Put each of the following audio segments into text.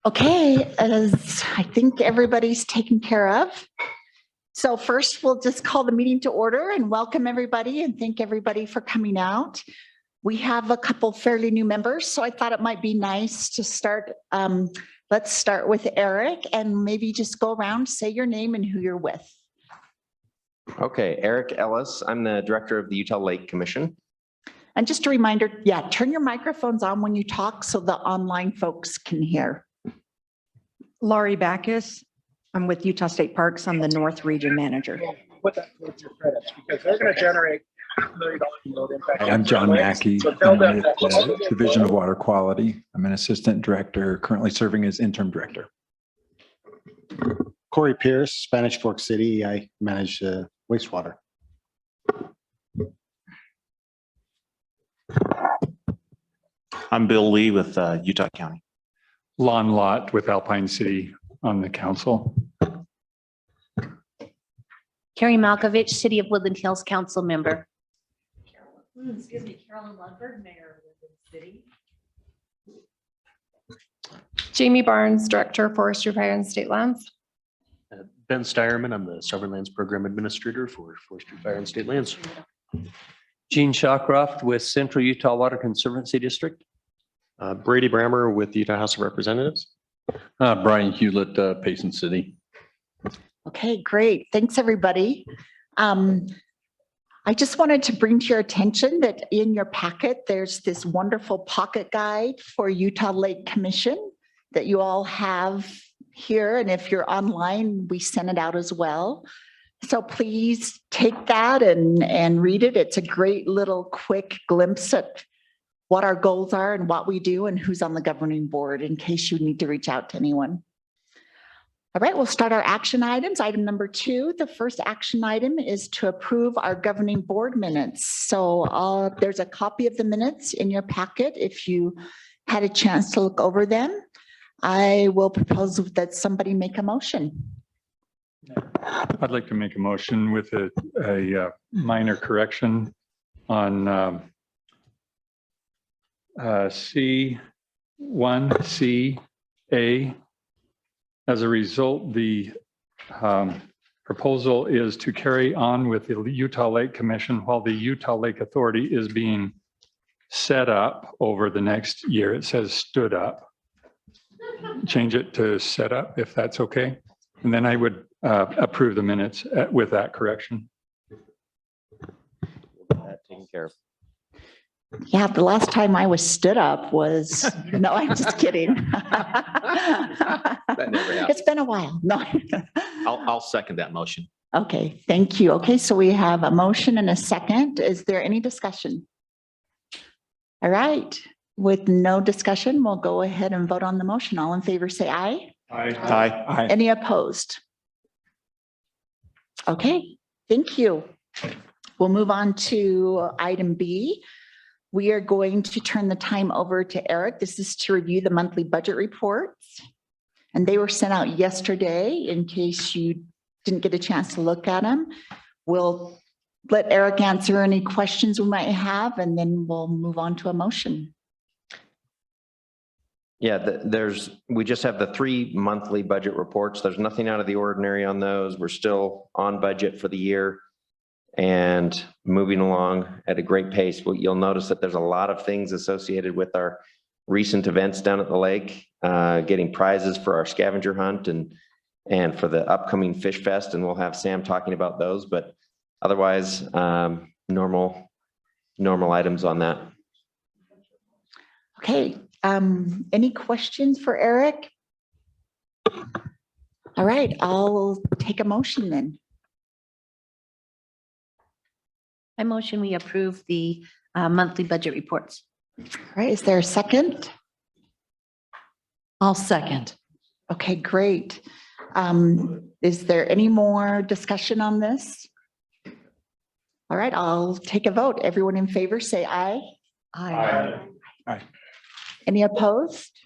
Okay, as I think everybody's taken care of. So first, we'll just call the meeting to order and welcome everybody and thank everybody for coming out. We have a couple fairly new members, so I thought it might be nice to start. Let's start with Eric and maybe just go around, say your name and who you're with. Okay, Eric Ellis. I'm the director of the Utah Lake Commission. And just a reminder, yeah, turn your microphones on when you talk so the online folks can hear. Laurie Backus. I'm with Utah State Parks. I'm the North Region Manager. Put that towards your credits because they're going to generate $500,000 in load impact. I'm John Mackey. So I'm with the Division of Water Quality. I'm an assistant director, currently serving as interim director. Corey Pierce, Spanish Fork City. I manage wastewater. I'm Bill Lee with Utah County. Lon Lott with Alpine City on the council. Carrie Malkovich, City of Woodland Hills Council member. Excuse me, Carolyn Lundberg, Mayor of Woodland City. Jamie Barnes, Director, Forestry, Fire and State Lands. Ben Steyerman, I'm the Sovereign Lands Program Administrator for Forestry, Fire and State Lands. Gene Shawcroft with Central Utah Water Conservancy District. Brady Brammer with the Utah House of Representatives. Brian Hewlett, Payson City. Okay, great. Thanks, everybody. I just wanted to bring to your attention that in your packet, there's this wonderful pocket guide for Utah Lake Commission that you all have here. And if you're online, we sent it out as well. So please take that and read it. It's a great little quick glimpse at what our goals are and what we do and who's on the governing board in case you need to reach out to anyone. All right, we'll start our action items. Item number 2, the first action item is to approve our governing board minutes. So there's a copy of the minutes in your packet if you had a chance to look over them. I will propose that somebody make a motion. I'd like to make a motion with a minor correction on C1CA. As a result, the proposal is to carry on with the Utah Lake Commission while the Utah Lake Authority is being set up over the next year. It says stood up. Change it to set up if that's okay. And then I would approve the minutes with that correction. Taken care of. Yeah, the last time I was stood up was, no, I'm just kidding. That never happened. It's been a while. No. I'll second that motion. Okay, thank you. Okay, so we have a motion and a second. Is there any discussion? All right, with no discussion, we'll go ahead and vote on the motion. All in favor, say aye. Aye. Any opposed? Okay, thank you. We'll move on to item B. We are going to turn the time over to Eric. This is to review the monthly budget reports. And they were sent out yesterday in case you didn't get a chance to look at them. We'll let Eric answer any questions we might have, and then we'll move on to a motion. Yeah, we just have the 3 monthly budget reports. There's nothing out of the ordinary on those. We're still on budget for the year and moving along at a great pace. But you'll notice that there's a lot of things associated with our recent events down at the lake, getting prizes for our scavenger hunt and for the upcoming Fish Fest. And we'll have Sam talking about those, but otherwise normal items on that. Okay. Any questions for Eric? All right, I'll take a motion then. I motion we approve the monthly budget reports. All right, is there a second? I'll second. Okay, great. Is there any more discussion on this? All right, I'll take a vote. Everyone in favor, say aye. Aye. Aye. Any opposed?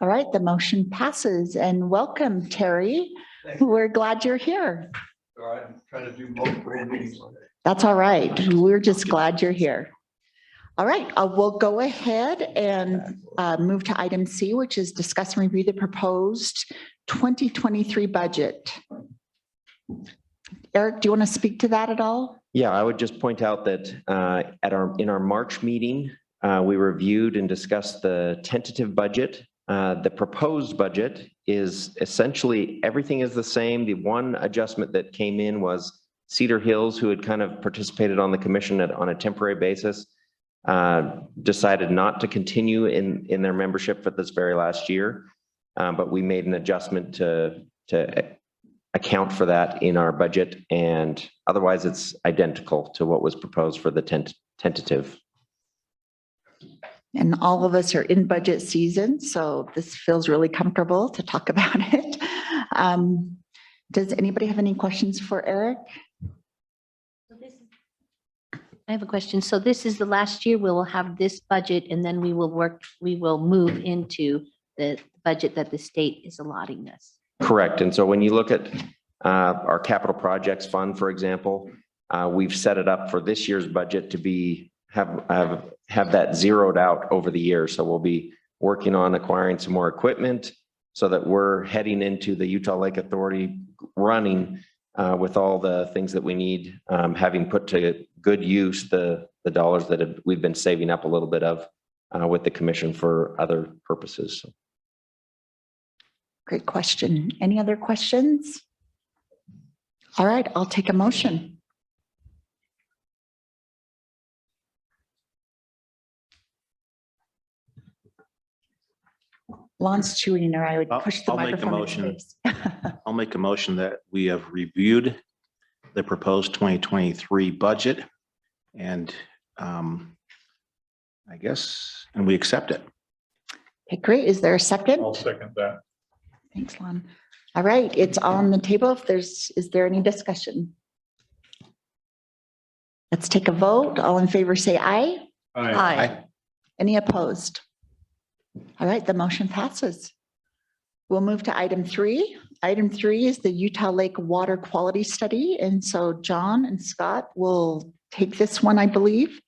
All right, the motion passes, and welcome, Terry. We're glad you're here. I'm trying to do multiple meetings. That's all right. We're just glad you're here. All right, we'll go ahead and move to item C, which is discuss and review the proposed 2023 budget. Eric, do you want to speak to that at all? Yeah, I would just point out that in our March meeting, we reviewed and discussed the tentative budget. The proposed budget is essentially everything is the same. The one adjustment that came in was Cedar Hills, who had kind of participated on the commission on a temporary basis, decided not to continue in their membership for this very last year. But we made an adjustment to account for that in our budget, and otherwise it's identical to what was proposed for the tentative. And all of us are in budget season, so this feels really comfortable to talk about it. Does anybody have any questions for Eric? I have a question. So this is the last year we will have this budget, and then we will move into the budget that the state is allotting us. Correct. And so when you look at our capital projects fund, for example, we've set it up for this year's budget to be have that zeroed out over the year. So we'll be working on acquiring some more equipment so that we're heading into the Utah Lake Authority running with all the things that we need, having put to good use the dollars that we've been saving up a little bit of with the commission for other purposes. Great question. Any other questions? All right, I'll take a motion. Lon's chewing, or I would push the I'll make a microphone. motion. I'll make a motion that we have reviewed the proposed 2023 budget, and I guess, and we accept it. Okay, great. Is there a second? I'll second that. Thanks, Lon. All right, it's on the table. Is there any discussion? Let's take a vote. All in favor, say aye. Aye. Any opposed? All right, the motion passes. We'll move to item 3. Item 3 is the Utah Lake Water Quality Study. And so John and Scott will take this one, I believe.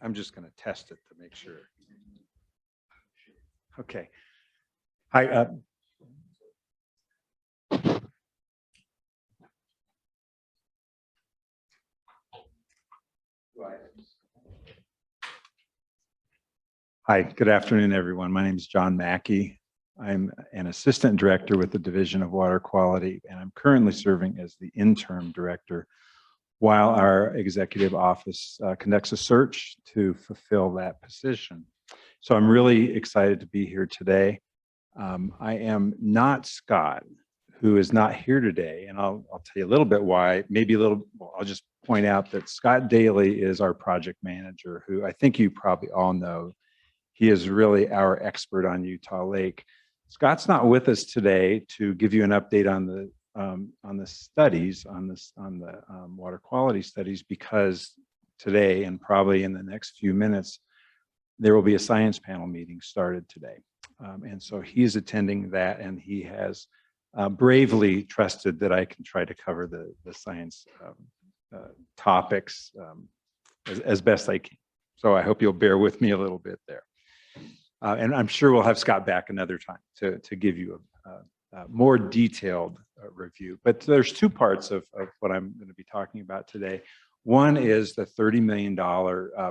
I'm just going to test it to make sure. Okay. Hi. Hi, good afternoon, everyone. My name is John Mackey. I'm an assistant director with the Division of Water Quality, and I'm currently serving as the interim director while our executive office conducts a search to fulfill that position. So I'm really excited to be here today. I am not Scott, who is not here today, and I'll tell you a little bit why. I'll just point out that Scott Daly is our project manager, who I think you probably all know. He is really our expert on Utah Lake. Scott's not with us today to give you an update on the studies, on the water quality studies, because today and probably in the next few minutes, there will be a science panel meeting started today. And so he is attending that, and he has bravely trusted that I can try to cover the science topics as best I can. So I hope you'll bear with me a little bit there. And I'm sure we'll have Scott back another time to give you a more detailed review. But there's two parts of what I'm going to be talking about today. One is the $30 million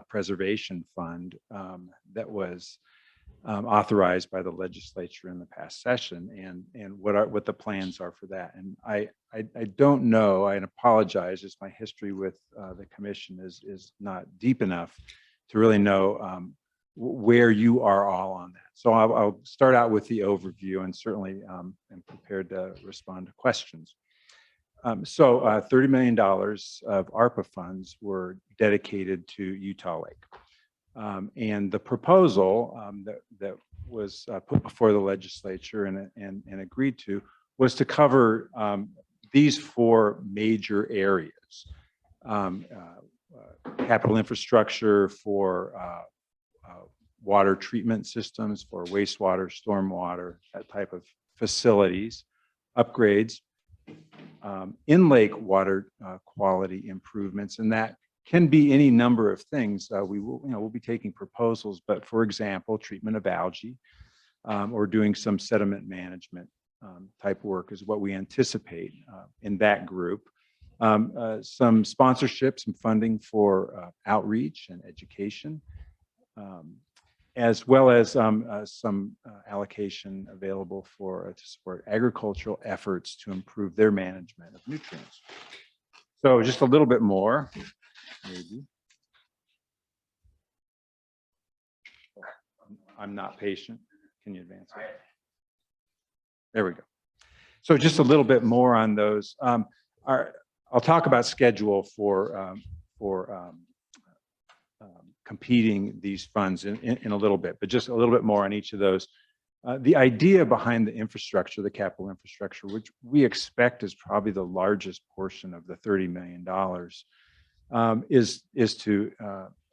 preservation fund that was authorized by the legislature in the past session, and what the plans are for that. And I don't know, and apologize, as my history with the commission is not deep enough to really know where you are all on that. So I'll start out with the overview, and certainly am prepared to respond to questions. So $30 million of ARPA funds were dedicated to Utah Lake. And the proposal that was put before the legislature and agreed to was to cover these four major areas. Capital infrastructure for water treatment systems, for wastewater, stormwater, that type of facilities, upgrades, in-lake water quality improvements, and that can be any number of things. We'll be taking proposals, but for example, treatment of algae or doing some sediment management type work is what we anticipate in that group. Some sponsorship, some funding for outreach and education, as well as some allocation available to support agricultural efforts to improve their management of nutrients. So just a little bit more, maybe. I'm not patient. Can you advance it? There we go. So just a little bit more on those. I'll talk about schedule for competing these funds in a little bit, but just a little bit more on each of those. The idea behind the infrastructure, the capital infrastructure, which we expect is probably the largest portion of the $30 million, is to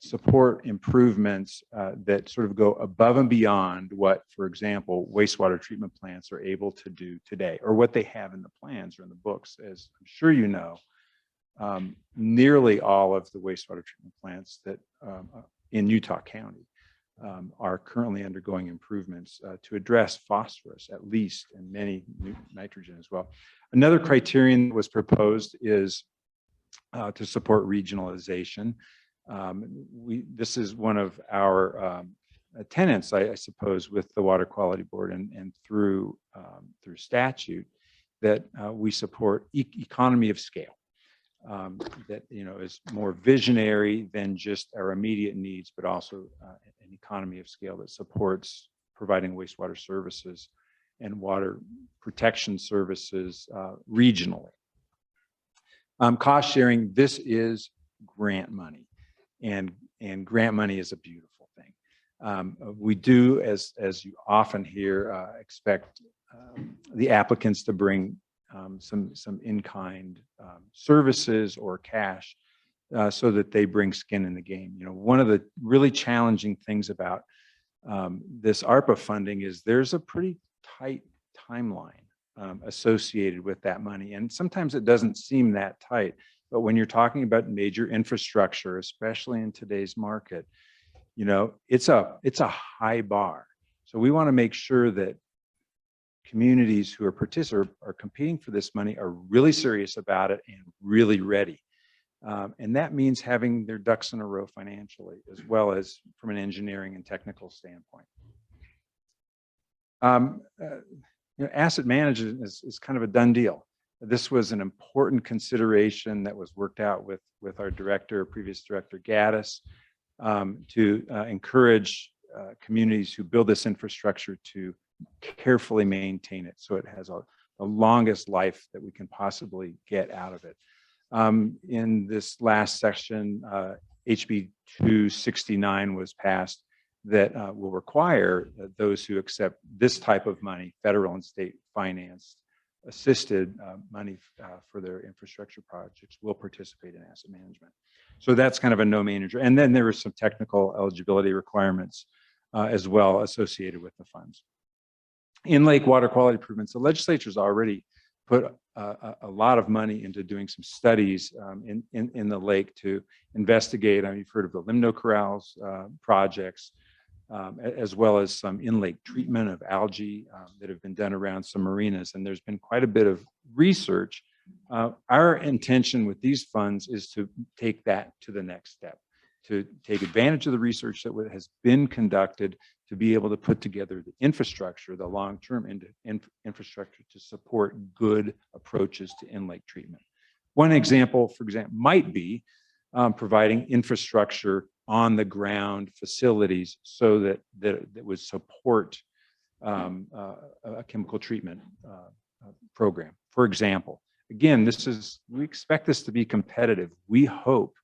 support improvements that sort of go above and beyond what, for example, wastewater treatment plants are able to do today, or what they have in the plans or in the books. As I'm sure you know, nearly all of the wastewater treatment plants that in Utah County are currently undergoing improvements to address phosphorus, at least, and many nitrogen as well. Another criterion that was proposed is to support regionalization. This is one of our tenets, I suppose, with the Water Quality Board and through statute, that we support economy of scale. That is more visionary than just our immediate needs, but also an economy of scale that supports providing wastewater services and water protection services regionally. Cost sharing, this is grant money, and grant money is a beautiful thing. We do, as you often hear, expect the applicants to bring some in-kind services or cash so that they bring skin in the game. One of the really challenging things about this ARPA funding is there's a pretty tight timeline associated with that money. And sometimes it doesn't seem that tight, but when you're talking about major infrastructure, especially in today's market, it's a high bar. So we want to make sure that communities who are competing for this money are really serious about it and really ready. And that means having their ducks in a row financially, as well as from an engineering and technical standpoint. Asset management is kind of a done deal. This was an important consideration that was worked out with our previous director, Gaddis, to encourage communities who build this infrastructure to carefully maintain it so it has the longest life that we can possibly get out of it. In this last section, HB 269 was passed that will require those who accept this type of money, federal and state financed assisted money for their infrastructure projects, will participate in asset management. So that's kind of a no-manager. And then there were some technical eligibility requirements as well associated with the funds. In-lake water quality improvements, the legislature's already put a lot of money into doing some studies in the lake to investigate. You've heard of the limno corrals projects, as well as some in-lake treatment of algae that have been done around some marinas. And there's been quite a bit of research. Our intention with these funds is to take that to the next step, to take advantage of the research that has been conducted to be able to put together the infrastructure, the long-term infrastructure to support good approaches to in-lake treatment. One example, for example, might be providing infrastructure on the ground facilities so that would support a chemical treatment program. For example, again, we expect this to be competitive. We hope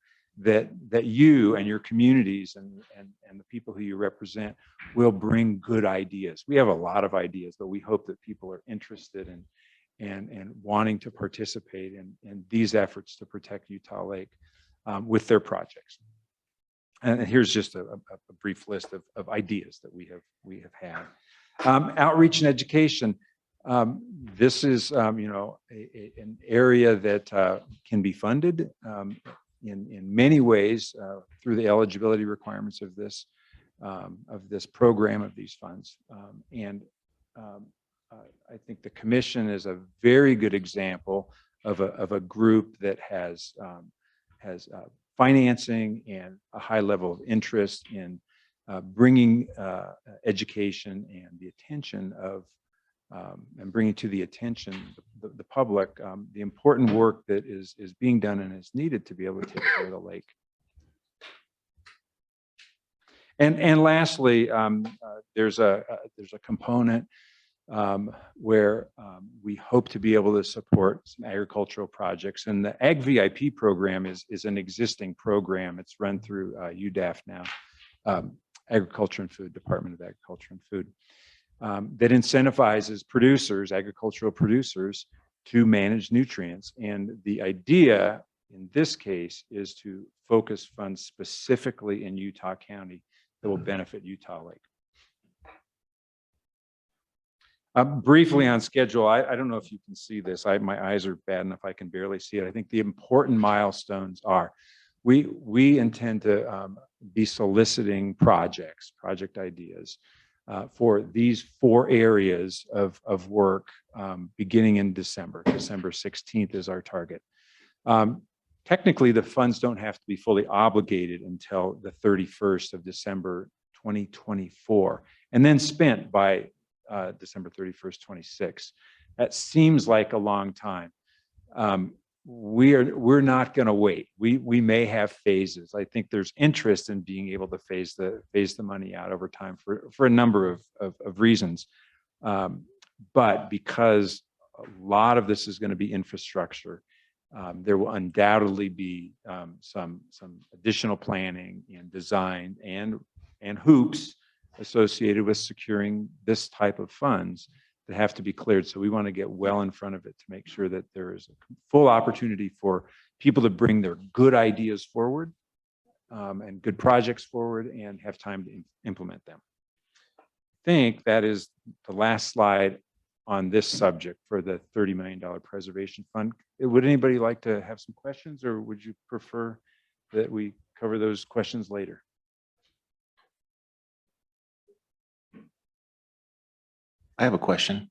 that you and your communities and the people who you represent will bring good ideas. We have a lot of ideas, but we hope that people are interested and wanting to participate in these efforts to protect Utah Lake with their projects. And here's just a brief list of ideas that we have had. Outreach and education. This is, an area that can be funded in many ways through the eligibility requirements of this program, of these funds. I think the commission is a very good example of a group that has financing and a high level of interest in bringing education and the attention of and bringing to the attention the public the important work that is being done and is needed to be able to take care of the lake. And lastly, there's a component where we hope to be able to support some agricultural projects. And the Ag VIP program is an existing program. It's run through UDAF now, Agriculture and Food, Department of Agriculture and Food, that incentivizes producers, agricultural producers, to manage nutrients. And the idea in this case is to focus funds specifically in Utah County that will benefit Utah Lake. Briefly on schedule, I don't know if you can see this. My eyes are bad enough I can barely see it. I think the important milestones are we intend to be soliciting project ideas for these 4 areas of work beginning in December. December 16th is our target. Technically, the funds don't have to be fully obligated until the 31st of December 2024, and then spent by December 31st, 26. That seems like a long time. We're not going to wait. We may have phases. I think there's interest in being able to phase the money out over time for a number of reasons. But because a lot of this is going to be infrastructure, there will undoubtedly be some additional planning and design and hoops associated with securing this type of funds that have to be cleared. So we want to get well in front of it to make sure that there is a full opportunity for people to bring their good ideas forward and good projects forward and have time to implement them. I think that is the last slide on this subject for the $30 million preservation fund. Would anybody like to have some questions, or would you prefer that we cover those questions later? I have a question.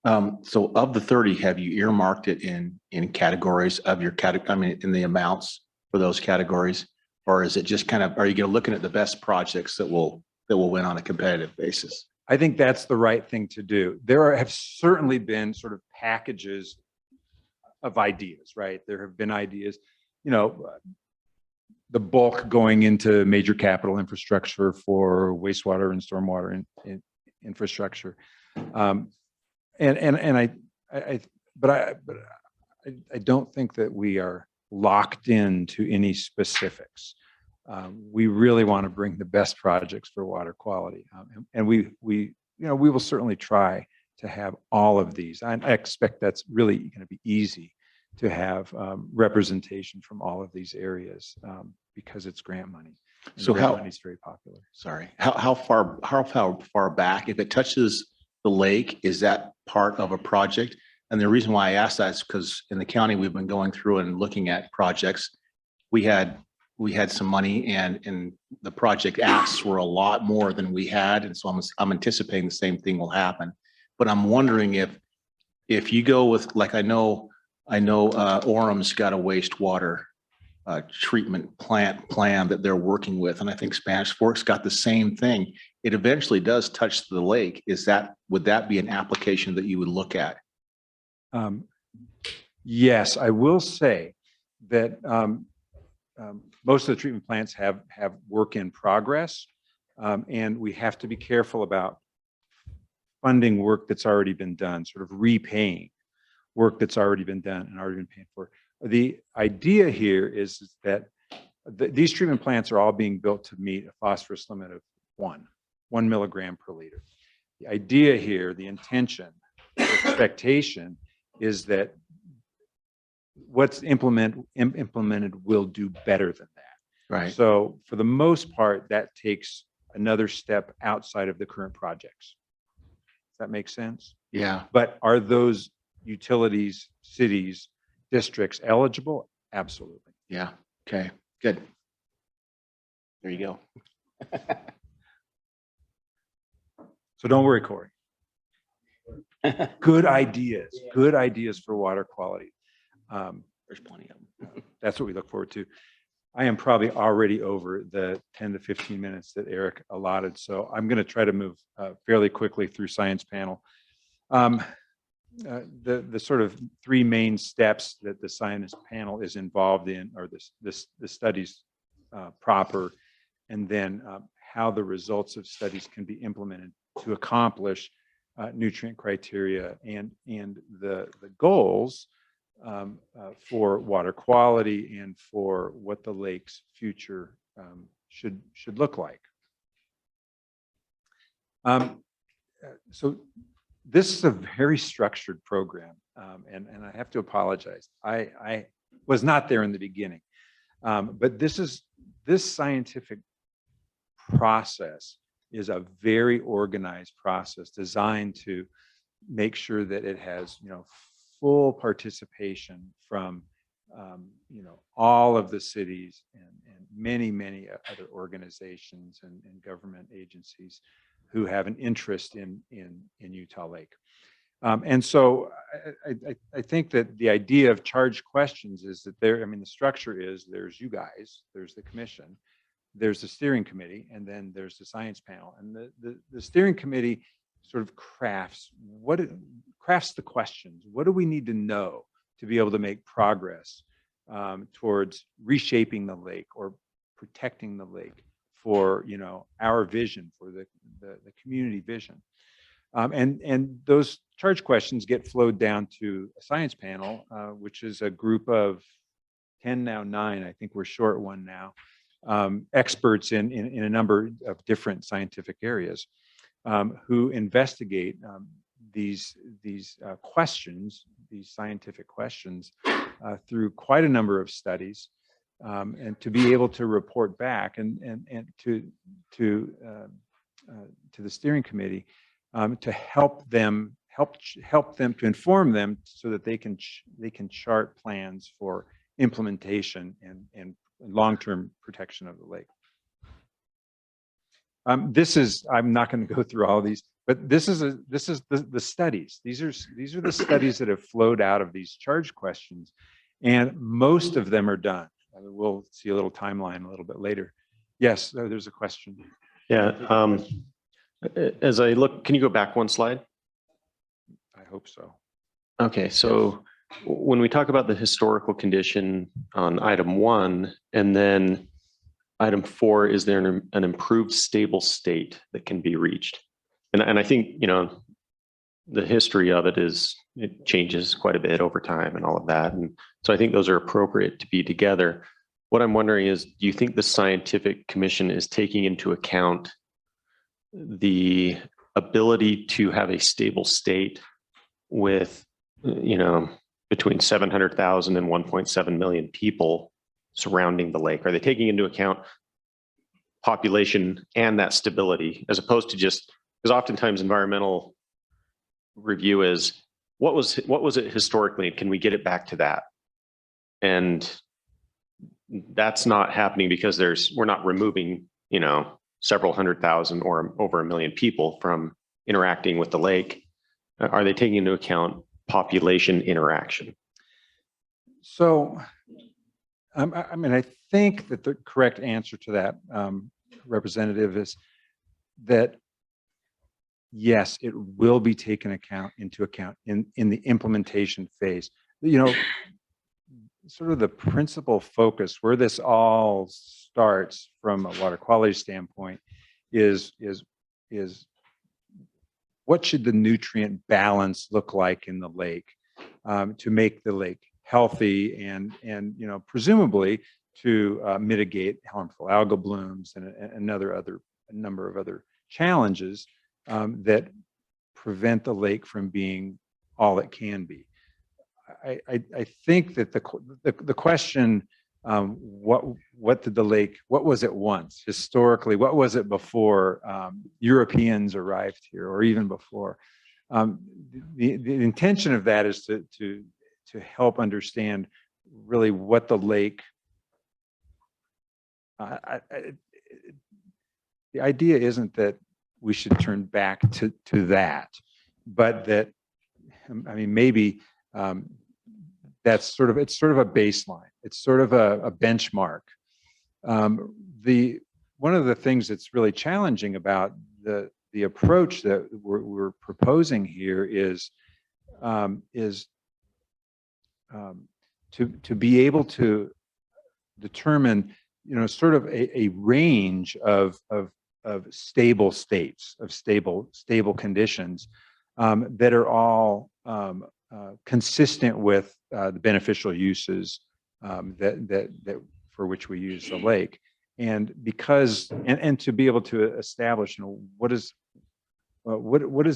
So of the 30, have you earmarked it in categories of your in the amounts for those categories? Or is it just kind of, are you looking at the best projects that will win on a competitive basis? I think that's the right thing to do. There have certainly been sort of packages of ideas, right? There have been ideas, the bulk going into major capital infrastructure for wastewater and stormwater infrastructure. I don't think that we are locked into any specifics. We really want to bring the best projects for water quality, and we will certainly try to have all of these. I expect that's really going to be easy to have representation from all of these areas because it's grant money. So grant money is very popular. Sorry, how far back, if it touches the lake, is that part of a project? And the reason why I ask that is because in the county, we've been going through and looking at projects. We had some money and the project asks were a lot more than we had. And so I'm anticipating the same thing will happen. But I'm wondering if you go with, like, I know Orem's got a wastewater treatment plant plan that they're working with. And I think Spanish Fork's got the same thing. It eventually does touch the lake. Would that be an application that you would look at? Yes, I will say that most of the treatment plants have work in progress, and we have to be careful about funding work that's already been done, sort of repaying work that's already been done and already been paid for. The idea here is that these treatment plants are all being built to meet a phosphorus limit of 1 milligram per liter. The idea here, the intention, expectation is that what's implemented will do better than that. Right. So for the most part, that takes another step outside of the current projects. Does that make sense? Yeah. But are those utilities, cities, districts eligible? Absolutely. Yeah. Okay, good. There you go. So don't worry, Corey. Good ideas for water quality. There's plenty of them. That's what we look forward to. I am probably already over the 10 to 15 minutes that Eric allotted, so I'm going to try to move fairly quickly through science panel. The sort of three main steps that the science panel is involved in are the studies proper, and then how the results of studies can be implemented to accomplish nutrient criteria and the goals for water quality and for what the lake's future should look like. So this is a very structured program, and I have to apologize. I was not there in the beginning, but this scientific process is a very organized process designed to make sure that it has, full participation from, all of the cities and many other organizations and government agencies who have an interest in Utah Lake. And so I think that the idea of charged questions is that the structure is there's you guys, there's the commission, there's the steering committee, and then there's the science panel. And the steering committee sort of crafts the questions. What do we need to know to be able to make progress towards reshaping the lake or protecting the lake for our vision, for the community vision. And those charge questions get flowed down to a science panel, which is a group of 10, now 9, I think we're short one now, experts in a number of different scientific areas who investigate these questions, these scientific questions, through quite a number of studies, and to be able to report back and to the steering committee to help them to inform them so that they can chart plans for implementation and long-term protection of the lake. I'm not going to go through all of these, but this is the studies. These are the studies that have flowed out of these charge questions, and most of them are done. We'll see a little timeline a little bit later. Yes, there's a question. Yeah. As I look, can you go back one slide? I hope so. Okay, so when we talk about the historical condition on item 1, and then item 4, is there an improved stable state that can be reached? And I think, the history of it changes quite a bit over time and all of that. And so I think those are appropriate to be together. What I'm wondering is, do you think the scientific commission is taking into account the ability to have a stable state with, between 700,000 and 1.7 million people surrounding the lake? Are they taking into account population and that stability, as opposed to just, because oftentimes environmental review is what was it historically? Can we get it back to that? And that's not happening because we're not removing, several 100,000 or over 1 million people from interacting with the lake. Are they taking into account population interaction? So, I think that the correct answer to that, Representative, is that yes, it will be taken into account in the implementation phase. Sort of the principal focus where this all starts from a water quality standpoint is what should the nutrient balance look like in the lake to make the lake healthy and presumably to mitigate harmful algal blooms and a number of other challenges that prevent the lake from being all it can be. I think that the question, what did the lake, what was it once historically? What was it before Europeans arrived here, or even before? The intention of that is to help understand really what the lake. The idea isn't that we should turn back to that, but that, I mean, maybe that's sort of, it's sort of a baseline. It's sort of a benchmark. One of the things that's really challenging about the approach that we're proposing here is to be able to determine, you know, sort of a range of stable states, of stable conditions that are all consistent with the beneficial uses that for which we use the lake. And because, and to be able to establish, you know, what does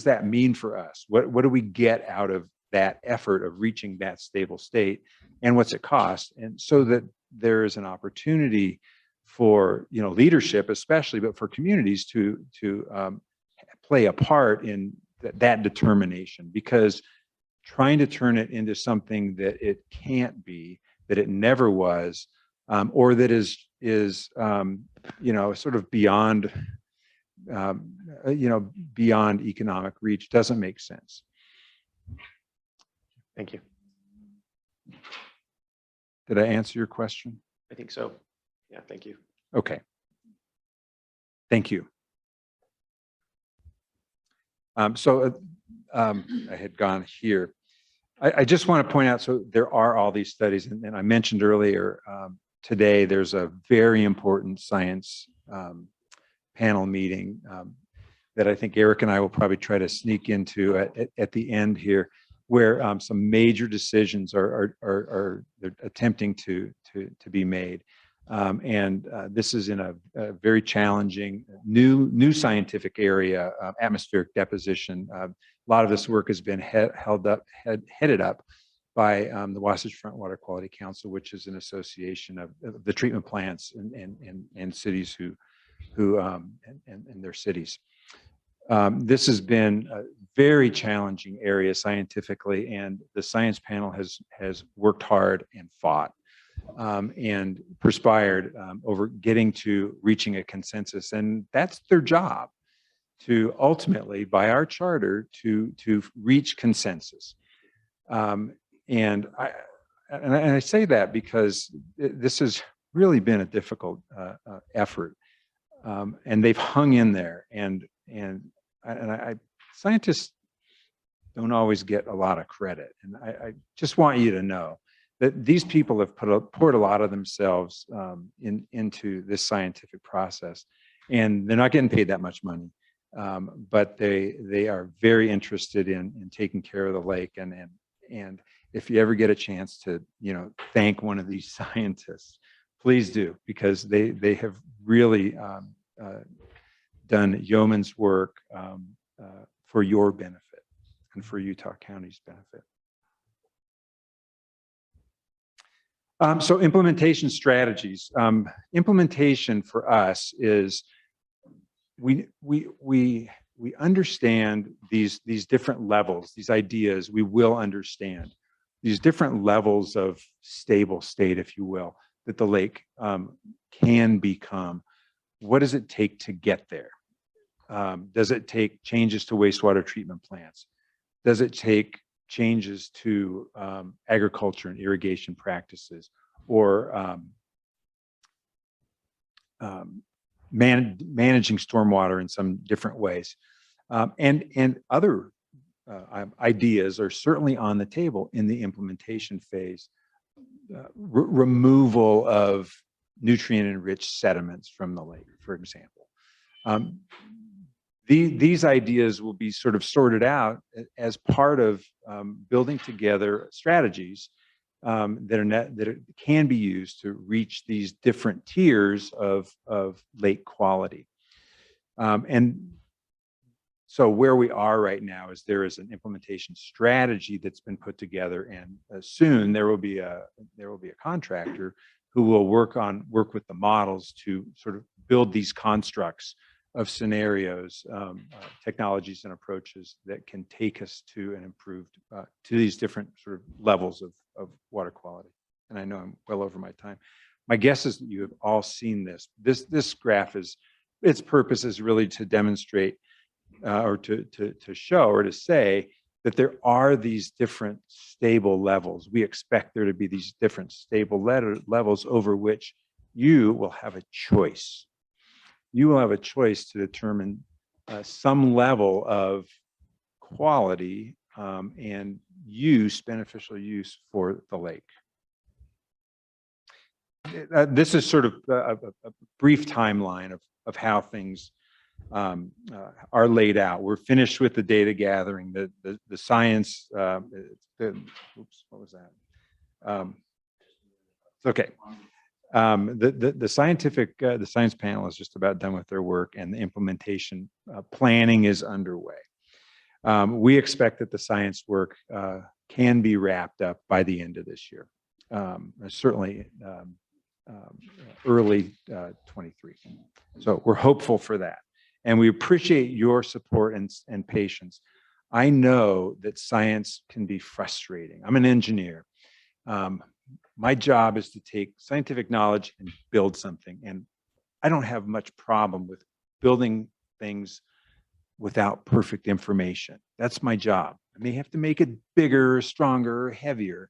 that mean for us? What do we get out of that effort of reaching that stable state, and what's it cost? And so that there is an opportunity for, you know, leadership especially, but for communities to play a part in that determination, because trying to turn it into something that it can't be, that it never was, or that is you know, sort of beyond you know, beyond economic reach doesn't make sense. Thank you. Did I answer your question? I think so. Yeah, thank you. Okay. Thank you. I had gone here. I just want to point out, so there are all these studies, and I mentioned earlier today, there's a very important science panel meeting that I think Eric and I will probably try to sneak into at the end here, where some major decisions are they're attempting to be made. This is in a very challenging new scientific area, atmospheric deposition. A lot of this work has been headed up by the Wasatch Front Water Quality Council, which is an association of the treatment plants and cities and their cities. This has been a very challenging area scientifically, and the science panel has worked hard and fought and perspired over getting to reaching a consensus, and that's their job, to ultimately, by our charter, to reach consensus. And I say that because this has really been a difficult effort, and they've hung in there, and scientists don't always get a lot of credit, and I just want you to know that these people have poured a lot of themselves into this scientific process, and they're not getting paid that much money, but they are very interested in taking care of the lake, and if you ever get a chance to, you know, thank one of these scientists, please do, because they have really done yeoman's work for your benefit and for Utah County's benefit. So implementation strategies. Implementation for us is we understand these different levels, these ideas. We will understand these different levels of stable state, if you will, that the lake can become. What does it take to get there? Does it take changes to wastewater treatment plants? Does it take changes to agriculture and irrigation practices, or managing stormwater in some different ways? And other ideas are certainly on the table in the implementation phase. Removal of nutrient-enriched sediments from the lake, for example. These ideas will be sort of sorted out as part of building together strategies that can be used to reach these different tiers of lake quality. And So where we are right now is there is an implementation strategy that's been put together, and soon there will be a contractor who will work with the models to sort of build these constructs of scenarios, technologies and approaches that can take us to an improved, to these different sort of levels of water quality. And I know I'm well over my time. My guess is that you have all seen this. This graph its purpose is really to demonstrate or to show or to say that there are these different stable levels. We expect there to be these different stable levels over which you will have a choice. You will have a choice to determine some level of quality and beneficial use for the lake. This is sort of a brief timeline of how things are laid out. We're finished with the data gathering, the science. Oops, what was that? It's okay. The science panel is just about done with their work, and the implementation planning is underway. We expect that the science work can be wrapped up by the end of this year, certainly early 23. So we're hopeful for that. And we appreciate your support and patience. I know that science can be frustrating. I'm an engineer. My job is to take scientific knowledge and build something. And I don't have much problem with building things without perfect information. That's my job. I may have to make it bigger, stronger, heavier.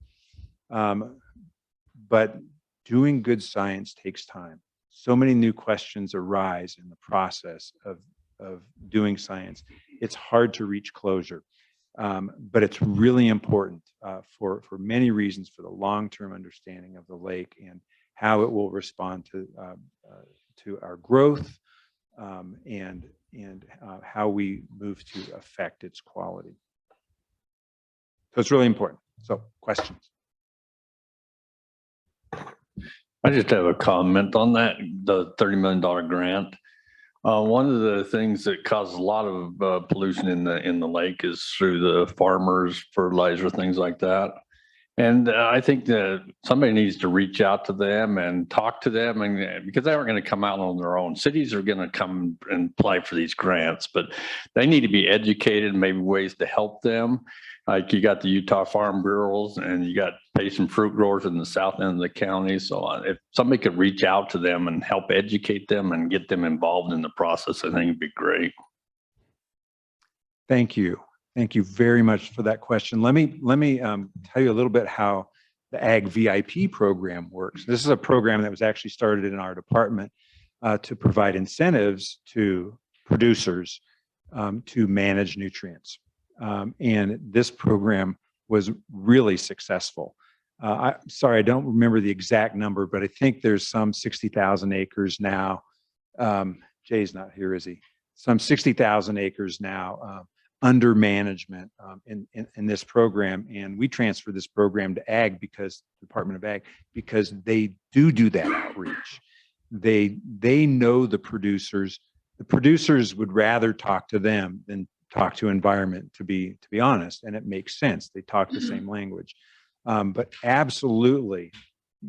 But doing good science takes time. So many new questions arise in the process of doing science. It's hard to reach closure, but it's really important for many reasons, for the long-term understanding of the lake and how it will respond to our growth and how we move to affect its quality. So it's really important. So questions? I just have a comment on that, the $30 million grant. One of the things that causes a lot of pollution in the lake is through the farmers, fertilizer, things like that. And I think that somebody needs to reach out to them and talk to them, and because they aren't going to come out on their own. Cities are going to come and apply for these grants, but they need to be educated, maybe ways to help them. Like you got the Utah Farm Bureaus and you got Payson fruit growers in the south end of the county. So if somebody could reach out to them and help educate them and get them involved in the process, I think it'd be great. Thank you. Thank you very much for that question. Let me tell you a little bit how the Ag VIP program works. This is a program that was actually started in our department to provide incentives to producers to manage nutrients. And this program was really successful. Sorry, I don't remember the exact number, but I think there's some 60,000 acres now. Jay's not here, is he? Some 60,000 acres now under management in this program. And we transferred this program to Ag Department of Ag, because they do that outreach. They know the producers. The producers would rather talk to them than talk to environment, to be honest, and it makes sense. They talk the same language. But absolutely,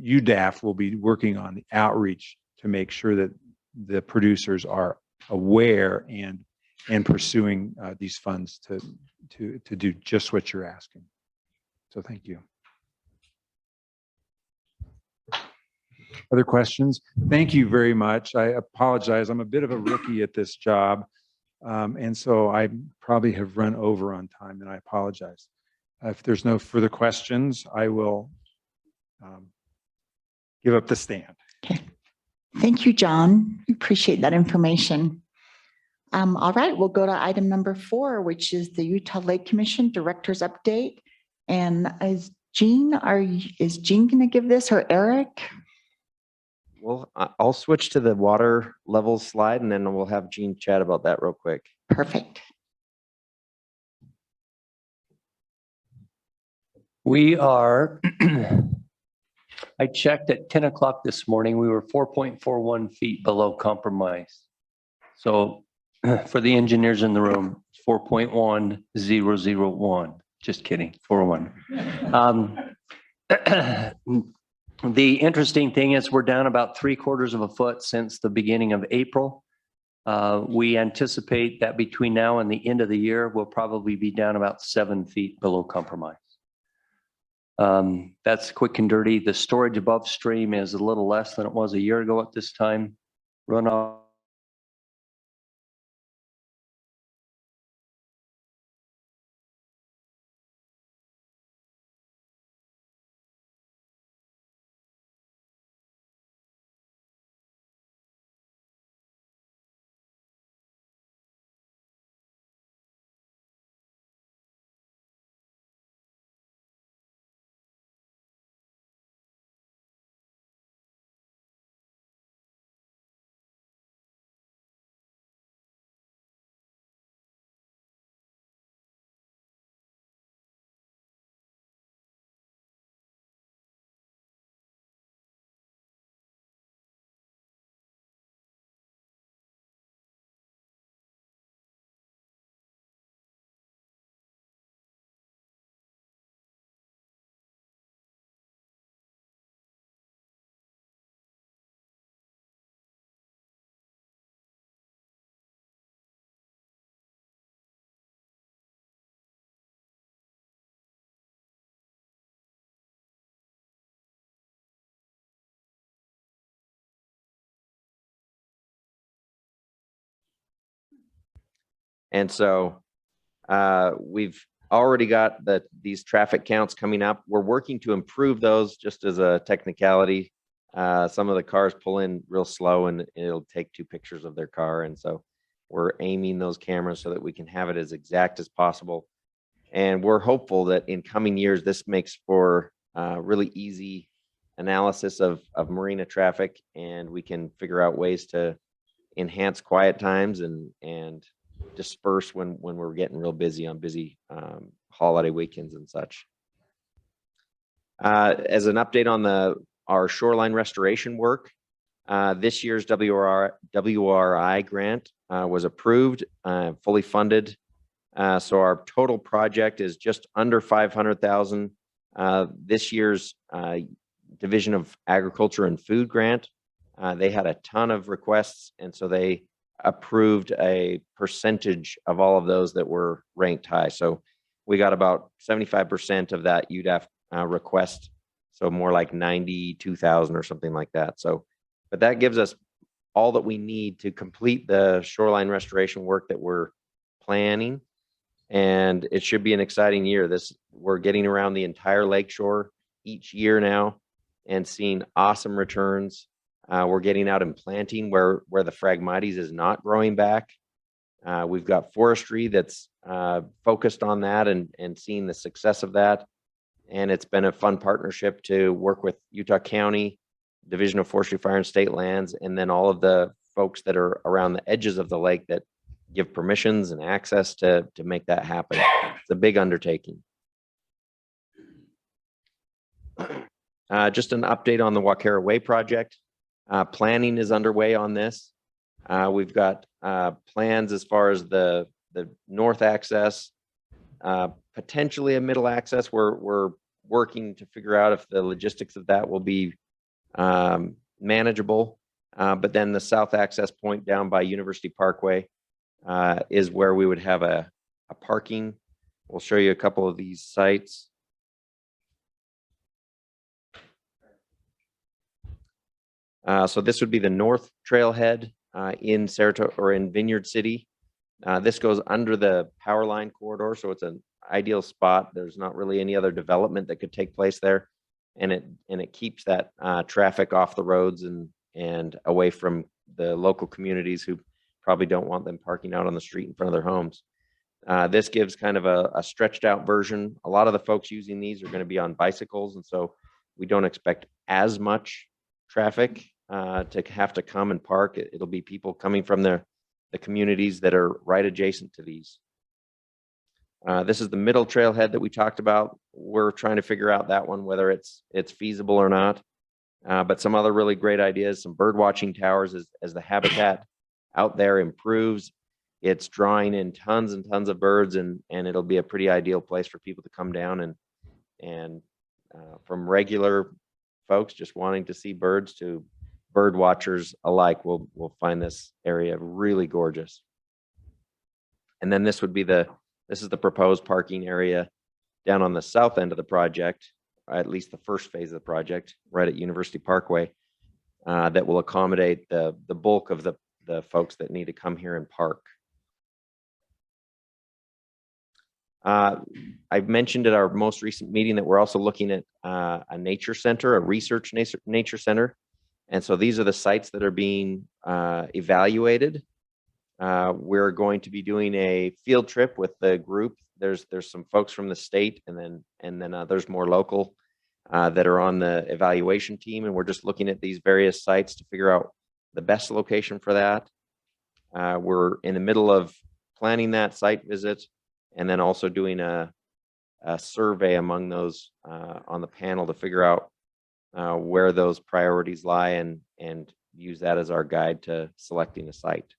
UDAF will be working on the outreach to make sure that the producers are aware and pursuing these funds to do just what you're asking. So thank you. Other questions? Thank you very much. I apologize. I'm a bit of a rookie at this job. And so I probably have run over on time, and I apologize. If there's no further questions, I will give up the stand. Okay. Thank you, John. Appreciate that information. All right, we'll go to item number 4, which is the Utah Lake Commission Director's Update. And is Jean going to give this, or Eric? Well, I'll switch to the water levels slide, and then we'll have Jean chat about that real quick. Perfect. We are, I checked at 10 o'clock this morning, we were 4.41 feet below compromise. So for the engineers in the room, 4.1001. Just kidding, 401. The interesting thing is we're down about 3/4 of a foot since the beginning of April. We anticipate that between now and the end of the year, we'll probably be down about 7 feet below compromise. That's quick and dirty. The storage above stream is a little less than it was a year ago at this time. Runoff. And so we've already got these traffic counts coming up. We're working to improve those just as a technicality. Some of the cars pull in real slow and it'll take 2 pictures of their car. And so we're aiming those cameras so that we can have it as exact as possible. And we're hopeful that in coming years, this makes for really easy analysis of marina traffic, and we can figure out ways to enhance quiet times and disperse when we're getting real busy on busy holiday weekends and such. As an update on our shoreline restoration work, this year's WRI grant was approved, fully funded. So our total project is just under 500,000. This year's Division of Agriculture and Food grant, they had a ton of requests, and so they approved a percentage of all of those that were ranked high. So we got about 75% of that UDAF request, so more like 92,000 or something like that. So, but that gives us all that we need to complete the shoreline restoration work that we're planning, and it should be an exciting year. We're getting around the entire lakeshore each year now and seeing awesome returns. We're getting out and planting where the Phragmites is not growing back. We've got forestry that's focused on that and seeing the success of that. And it's been a fun partnership to work with Utah County, Division of Forestry, Fire and State Lands, and then all of the folks that are around the edges of the lake that give permissions and access to make that happen. It's a big undertaking. Just an update on the Wacara Way project. Planning is underway on this. We've got plans as far as the north access, potentially a middle access. We're working to figure out if the logistics of that will be manageable. But then the south access point down by University Parkway is where we would have a parking. We'll show you a couple of these sites. So this would be the north trailhead in Saratoga or in Vineyard City. This goes under the power line corridor, so it's an ideal spot. There's not really any other development that could take place there, and it keeps that traffic off the roads and away from the local communities who probably don't want them parking out on the street in front of their homes. This gives kind of a stretched out version. A lot of the folks using these are going to be on bicycles, and so we don't expect as much traffic to have to come and park. It'll be people coming from the communities that are right adjacent to these. This is the middle trailhead that we talked about. We're trying to figure out that one, whether it's feasible or not. But some other really great ideas, some bird watching towers as the habitat out there improves. it's drawing in tons and tons of birds, and it'll be a pretty ideal place for people to come down and from regular folks just wanting to see birds to bird watchers alike will find this area really gorgeous. And then this is the proposed parking area down on the south end of the project, or at least the first phase of the project, right at University Parkway, that will accommodate the bulk of the folks that need to come here and park. I've mentioned at our most recent meeting that we're also looking at a nature center, a research nature center. And so these are the sites that are being evaluated. We're going to be doing a field trip with the group. There's some folks from the state, and then others more local that are on the evaluation team. And we're just looking at these various sites to figure out the best location for that. We're in the middle of planning that site visit, and then also doing a survey among those on the panel to figure out where those priorities lie and use that as our guide to selecting a site.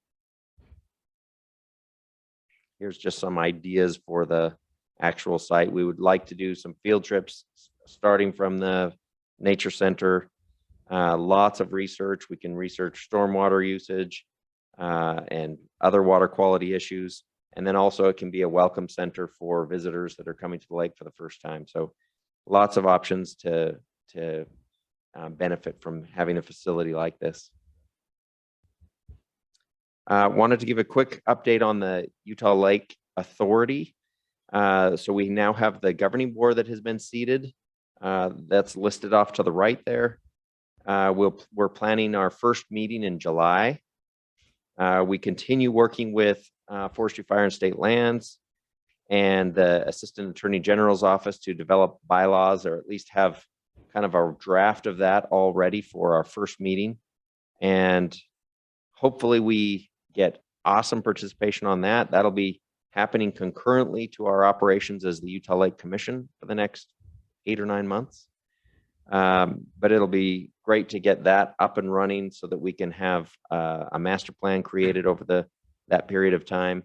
Here's just some ideas for the actual site. We would like to do some field trips starting from the nature center, lots of research. We can research stormwater usage and other water quality issues. And then also it can be a welcome center for visitors that are coming to the lake for the first time. So lots of options to benefit from having a facility like this. Wanted to give a quick update on the Utah Lake Authority. So we now have the governing board that has been seated. That's listed off to the right there. We're planning our first meeting in July. We continue working with Forestry, Fire, and State Lands and the Assistant Attorney General's office to develop bylaws, or at least have kind of a draft of that all ready for our first meeting. And hopefully we get awesome participation on that. That'll be happening concurrently to our operations as the Utah Lake Commission for the next 8 or 9 months. But it'll be great to get that up and running so that we can have a master plan created over that period of time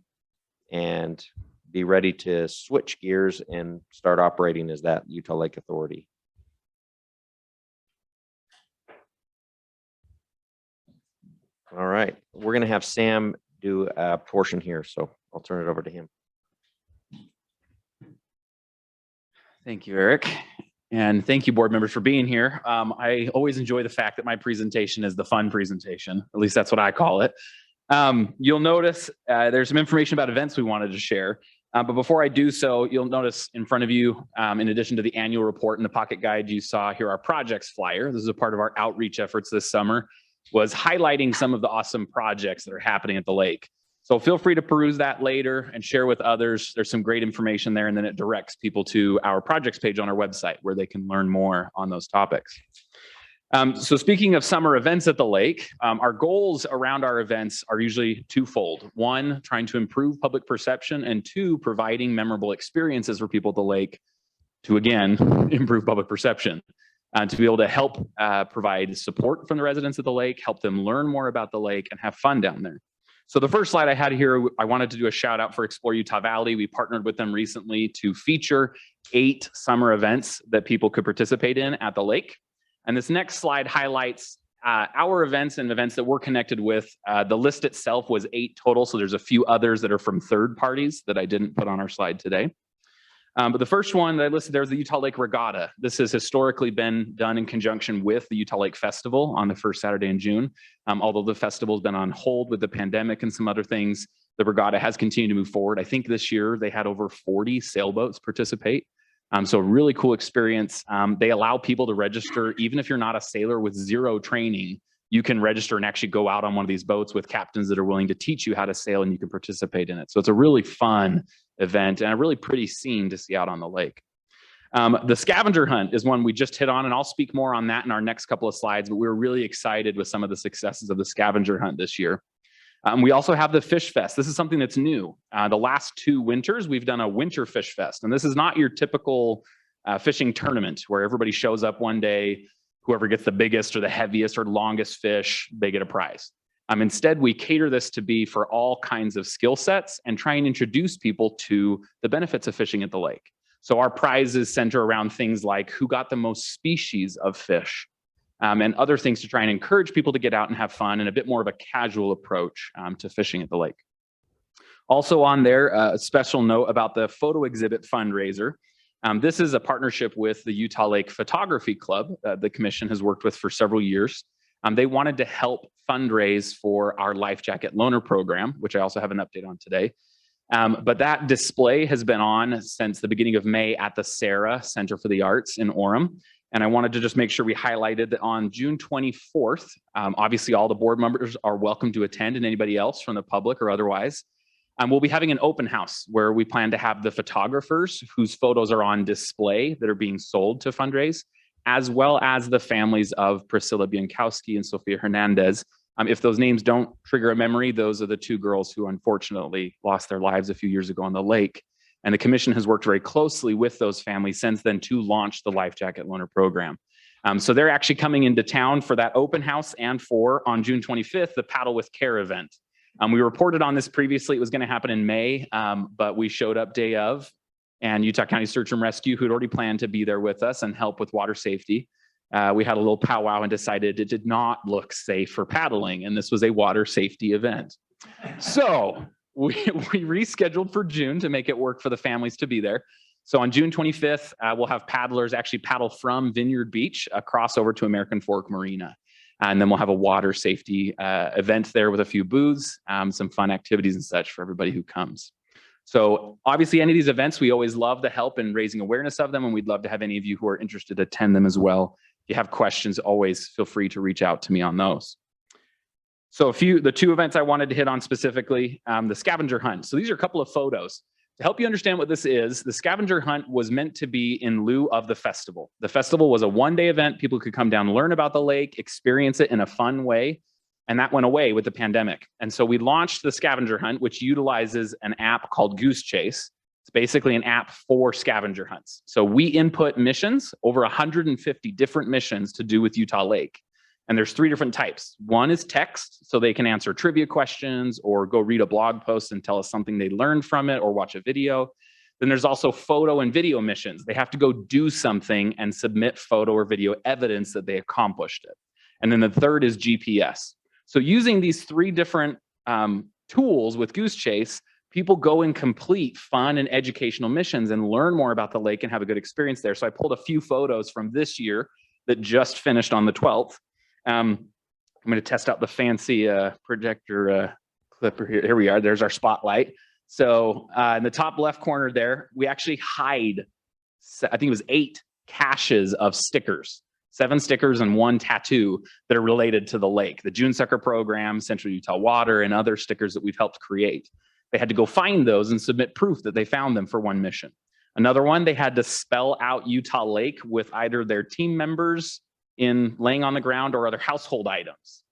and be ready to switch gears and start operating as that Utah Lake Authority. All right, we're going to have Sam do a portion here, so I'll turn it over to him. Thank you, Eric. And thank you, board members, for being here. I always enjoy the fact that my presentation is the fun presentation. At least that's what I call it. You'll notice there's some information about events we wanted to share. But before I do so, you'll notice in front of you, in addition to the annual report and the pocket guide you saw here, our projects flyer. This is a part of our outreach efforts this summer, was highlighting some of the awesome projects that are happening at the lake. So feel free to peruse that later and share with others. There's some great information there, and then it directs people to our projects page on our website where they can learn more on those topics. So speaking of summer events at the lake, our goals around our events are usually twofold. One, trying to improve public perception, and two, providing memorable experiences for people at the lake to, again, improve public perception. To be able to help provide support from the residents of the lake, help them learn more about the lake and have fun down there. So the first slide I had here, I wanted to do a shout out for Explore Utah Valley. We partnered with them recently to feature 8 summer events that people could participate in at the lake. And this next slide highlights our events and events that we're connected with. The list itself was 8 total, so there's a few others that are from third parties that I didn't put on our slide today. But the first one that I listed there is the Utah Lake Regatta. This has historically been done in conjunction with the Utah Lake Festival on the first Saturday in June. Although the festival has been on hold with the pandemic and some other things, the regatta has continued to move forward. I think this year they had over 40 sailboats participate. So a really cool experience. They allow people to register, even if you're not a sailor with 0 training, you can register and actually go out on one of these boats with captains that are willing to teach you how to sail, and you can participate in it. So it's a really fun event and a really pretty scene to see out on the lake. The scavenger hunt is one we just hit on, and I'll speak more on that in our next couple of slides, but we're really excited with some of the successes of the scavenger hunt this year. We also have the Fish Fest. This is something that's new. The last 2 winters, we've done a winter Fish Fest, and this is not your typical fishing tournament where everybody shows up one day, whoever gets the biggest or the heaviest or longest fish, they get a prize. Instead, we cater this to be for all kinds of skill sets and try and introduce people to the benefits of fishing at the lake. So our prizes center around things like who got the most species of fish, and other things to try and encourage people to get out and have fun and a bit more of a casual approach to fishing at the lake. Also on there, a special note about the photo exhibit fundraiser. This is a partnership with the Utah Lake Photography Club the commission has worked with for several years. They wanted to help fundraise for our life jacket loaner program, which I also have an update on today. But that display has been on since the beginning of May at the Sarah Center for the Arts in Orem. And I wanted to just make sure we highlighted that on June 24th, obviously all the board members are welcome to attend and anybody else from the public or otherwise. We'll be having an open house where we plan to have the photographers whose photos are on display that are being sold to fundraise, as well as the families of Priscilla Bienkowski and Sofia Hernandez. If those names don't trigger a memory, those are the two girls who unfortunately lost their lives a few years ago on the lake. And the commission has worked very closely with those families since then to launch the Life Jacket Loaner program. So they're actually coming into town for that open house and for, on June 25th, the Paddle with Care event. We reported on this previously. It was going to happen in May, but we showed up day of, and Utah County Search and Rescue, who had already planned to be there with us and help with water safety. We had a little powwow and decided it did not look safe for paddling, and this was a water safety event. So we rescheduled for June to make it work for the families to be there. So on June 25th, we'll have paddlers actually paddle from Vineyard Beach across over to American Fork Marina. And then we'll have a water safety event there with a few booths, some fun activities and such for everybody who comes. So obviously any of these events, we always love the help in raising awareness of them, and we'd love to have any of you who are interested attend them as well. If you have questions, always feel free to reach out to me on those. So the two events I wanted to hit on specifically, the scavenger hunt. So these are a couple of photos. To help you understand what this is, the scavenger hunt was meant to be in lieu of the festival. The festival was a one-day event. People could come down, learn about the lake, experience it in a fun way. And that went away with the pandemic. And so we launched the scavenger hunt, which utilizes an app called Goose Chase. It's basically an app for scavenger hunts. So we input missions, over 150 different missions to do with Utah Lake. And there's 3 different types. One is text, so they can answer trivia questions or go read a blog post and tell us something they learned from it or watch a video. Then there's also photo and video missions. They have to go do something and submit photo or video evidence that they accomplished it. And then the third is GPS. So using these 3 different tools with Goose Chase, people go and complete fun and educational missions and learn more about the lake and have a good experience there. So I pulled a few photos from this year that just finished on the 12th. I'm going to test out the fancy projector clipper here. Here we are. There's our spotlight. So in the top left corner there, we actually hide, I think it was 8 caches of stickers, 7 stickers and 1 tattoo that are related to the lake, the June Sucker program, Central Utah Water, and other stickers that we've helped create. They had to go find those and submit proof that they found them for one mission. Another one, they had to spell out Utah Lake with either their team members in laying on the ground or other household items.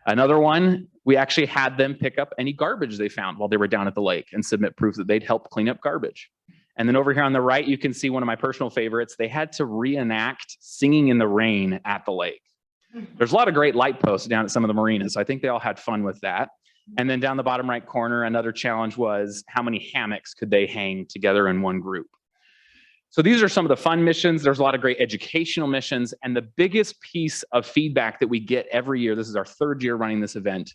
Another one, we actually had them pick up any garbage they found while they were down at the lake and submit proof that they'd help clean up garbage. And then over here on the right, you can see one of my personal favorites. They had to reenact singing in the rain at the lake. There's a lot of great light posts down at some of the marinas, so I think they all had fun with that. And then down the bottom right corner, another challenge was how many hammocks could they hang together in one group. So these are some of the fun missions. There's a lot of great educational missions. And the biggest piece of feedback that we get every year, this is our 3rd year running this event,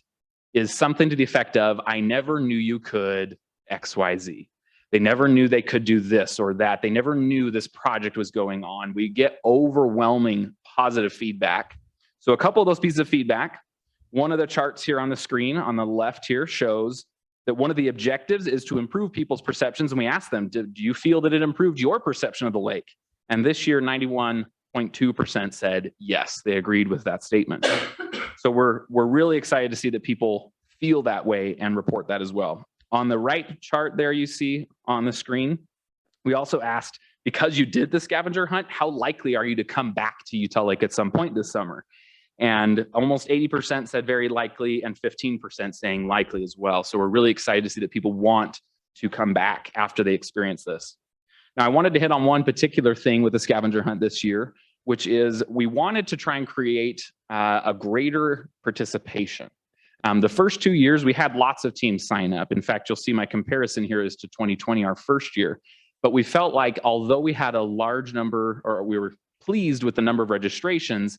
is something to the effect of, I never knew you could XYZ. They never knew they could do this or that. They never knew this project was going on. We get overwhelming positive feedback. So a couple of those pieces of feedback, one of the charts here on the screen on the left here shows that one of the objectives is to improve people's perceptions. And we asked them, do you feel that it improved your perception of the lake? And this year, 91.2% said yes, they agreed with that statement. So we're really excited to see that people feel that way and report that as well. On the right chart there you see on the screen, we also asked, because you did the scavenger hunt, how likely are you to come back to Utah Lake at some point this summer? And almost 80% said very likely and 15% saying likely as well. So we're really excited to see that people want to come back after they experience this. Now, I wanted to hit on one particular thing with the scavenger hunt this year, which is we wanted to try and create a greater participation. The first 2 years, we had lots of teams sign up. In fact, you'll see my comparison here is to 2020, our first year. But we felt like although we had a large number, or we were pleased with the number of registrations,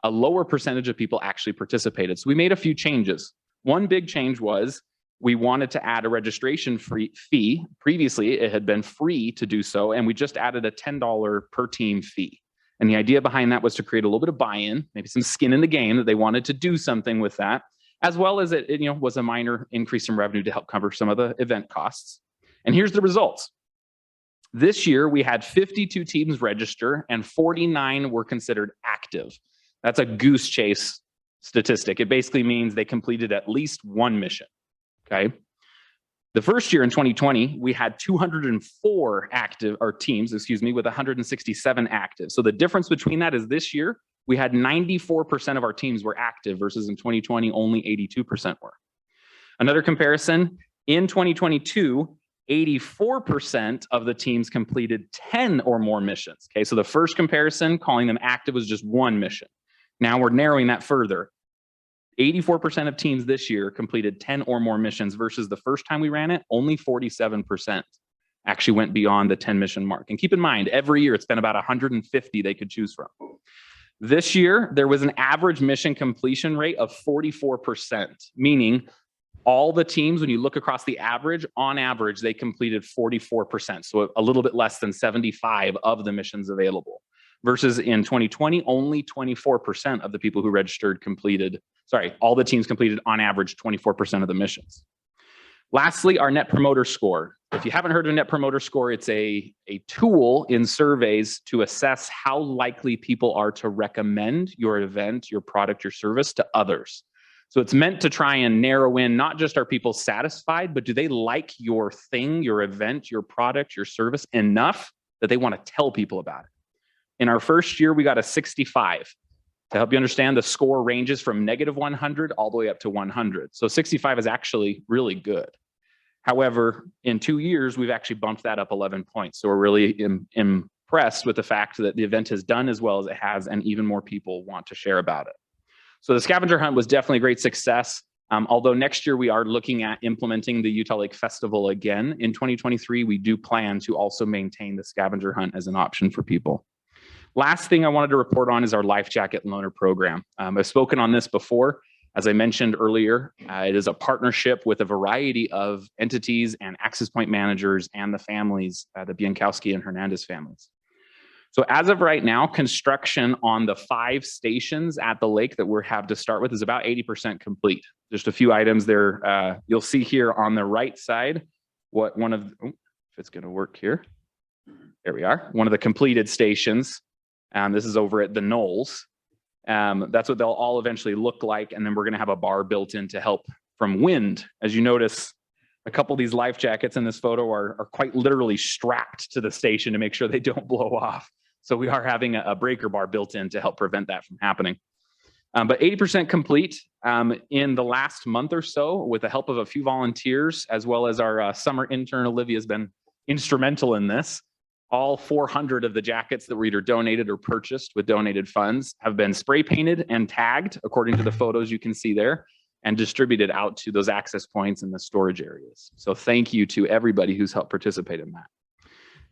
a lower percentage of people actually participated. So we made a few changes. One big change was we wanted to add a registration fee. Previously, it had been free to do so, and we just added a $10 per team fee. And the idea behind that was to create a little bit of buy-in, maybe some skin in the game, that they wanted to do something with that, as well as it was a minor increase in revenue to help cover some of the event costs. And here's the results. This year, we had 52 teams register and 49 were considered active. That's a goose chase statistic. It basically means they completed at least one mission, okay? The first year in 2020, we had 204 active, or teams, excuse me, with 167 active. So the difference between that is this year, we had 94% of our teams were active versus in 2020, only 82% were. Another comparison, in 2022, 84% of the teams completed 10 or more missions. Okay, so the first comparison, calling them active, was just one mission. Now we're narrowing that further. 84% of teams this year completed 10 or more missions versus the first time we ran it, only 47% actually went beyond the 10 mission mark. And keep in mind, every year it's been about 150 they could choose from. This year, there was an average mission completion rate of 44%, meaning all the teams, when you look across the average, on average, they completed 44%. So a little bit less than 75 of the missions available. Versus in 2020, only 24% of the people who registered completed, all the teams completed on average 24% of the missions. Lastly, our Net Promoter Score. If you haven't heard of Net Promoter Score, it's a tool in surveys to assess how likely people are to recommend your event, your product, your service to others. So it's meant to try and narrow in, not just are people satisfied, but do they like your thing, your event, your product, your service enough that they want to tell people about it. In our first year, we got a 65. To help you understand, the score ranges from -100 all the way up to 100. So 65 is actually really good. However, in 2 years, we've actually bumped that up 11 points. So we're really impressed with the fact that the event has done as well as it has, and even more people want to share about it. So the scavenger hunt was definitely a great success. Although next year we are looking at implementing the Utah Lake Festival again in 2023, we do plan to also maintain the scavenger hunt as an option for people. Last thing I wanted to report on is our life jacket loaner program. I've spoken on this before. As I mentioned earlier, it is a partnership with a variety of entities and access point managers and the families, the Bienkowski and Hernandez families. So as of right now, construction on the 5 stations at the lake that we have to start with is about 80% complete. Just a few items there. You'll see here on the right side, if it's gonna work here. There we are, one of the completed stations. This is over at the Knolls. That's what they'll all eventually look like. And then we're gonna have a bar built in to help from wind. As you notice, a couple of these life jackets in this photo are quite literally strapped to the station to make sure they don't blow off. So we are having a breaker bar built in to help prevent that from happening. But 80% complete in the last month or so with the help of a few volunteers, as well as our summer intern, Olivia, has been instrumental in this. All 400 of the jackets that were either donated or purchased with donated funds have been spray painted and tagged according to the photos you can see there, and distributed out to those access points and the storage areas. So thank you to everybody who's helped participate in that.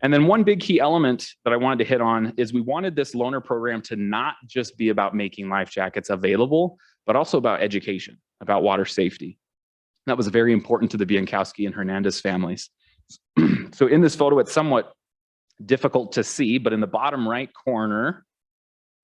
And then one big key element that I wanted to hit on is we wanted this loaner program to not just be about making life jackets available, but also about education, about water safety. That was very important to the Bienkowski and Hernandez families. So in this photo, it's somewhat difficult to see, but in the bottom right corner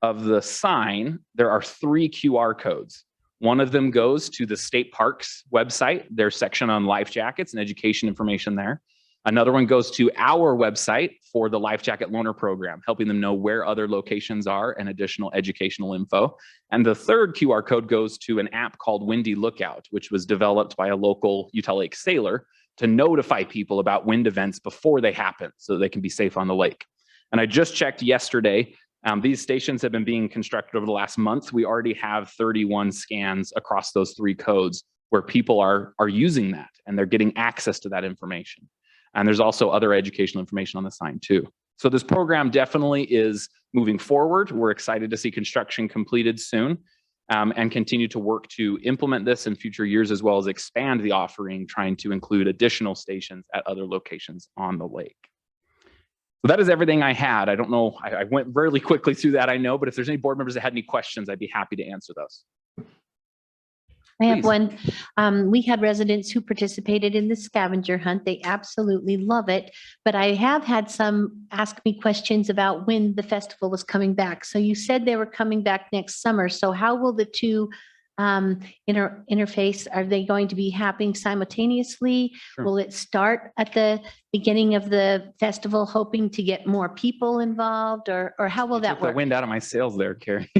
of the sign, there are 3 QR codes. One of them goes to the state parks website, their section on life jackets and education information there. Another one goes to our website for the life jacket loaner program, helping them know where other locations are and additional educational info. And the third QR code goes to an app called Windy Lookout, which was developed by a local Utah Lake sailor to notify people about wind events before they happen so they can be safe on the lake. And I just checked yesterday, these stations have been being constructed over the last month. We already have 31 scans across those 3 codes where people are using that and they're getting access to that information. And there's also other educational information on the sign too. So this program definitely is moving forward. We're excited to see construction completed soon. and continue to work to implement this in future years, as well as expand the offering, trying to include additional stations at other locations on the lake. So that is everything I had. I don't know, I went really quickly through that, I know, but if there's any board members that had any questions, I'd be happy to answer those. I have Please. one. We had residents who participated in the scavenger hunt. They absolutely love it. But I have had some ask me questions about when the festival was coming back. So you said they were coming back next summer. So how will the two interface? Are they going to be happening simultaneously? Sure. Will it start at the beginning of the festival, hoping to get more people involved, or how will that Took the work? wind out of my sails there, Carrie.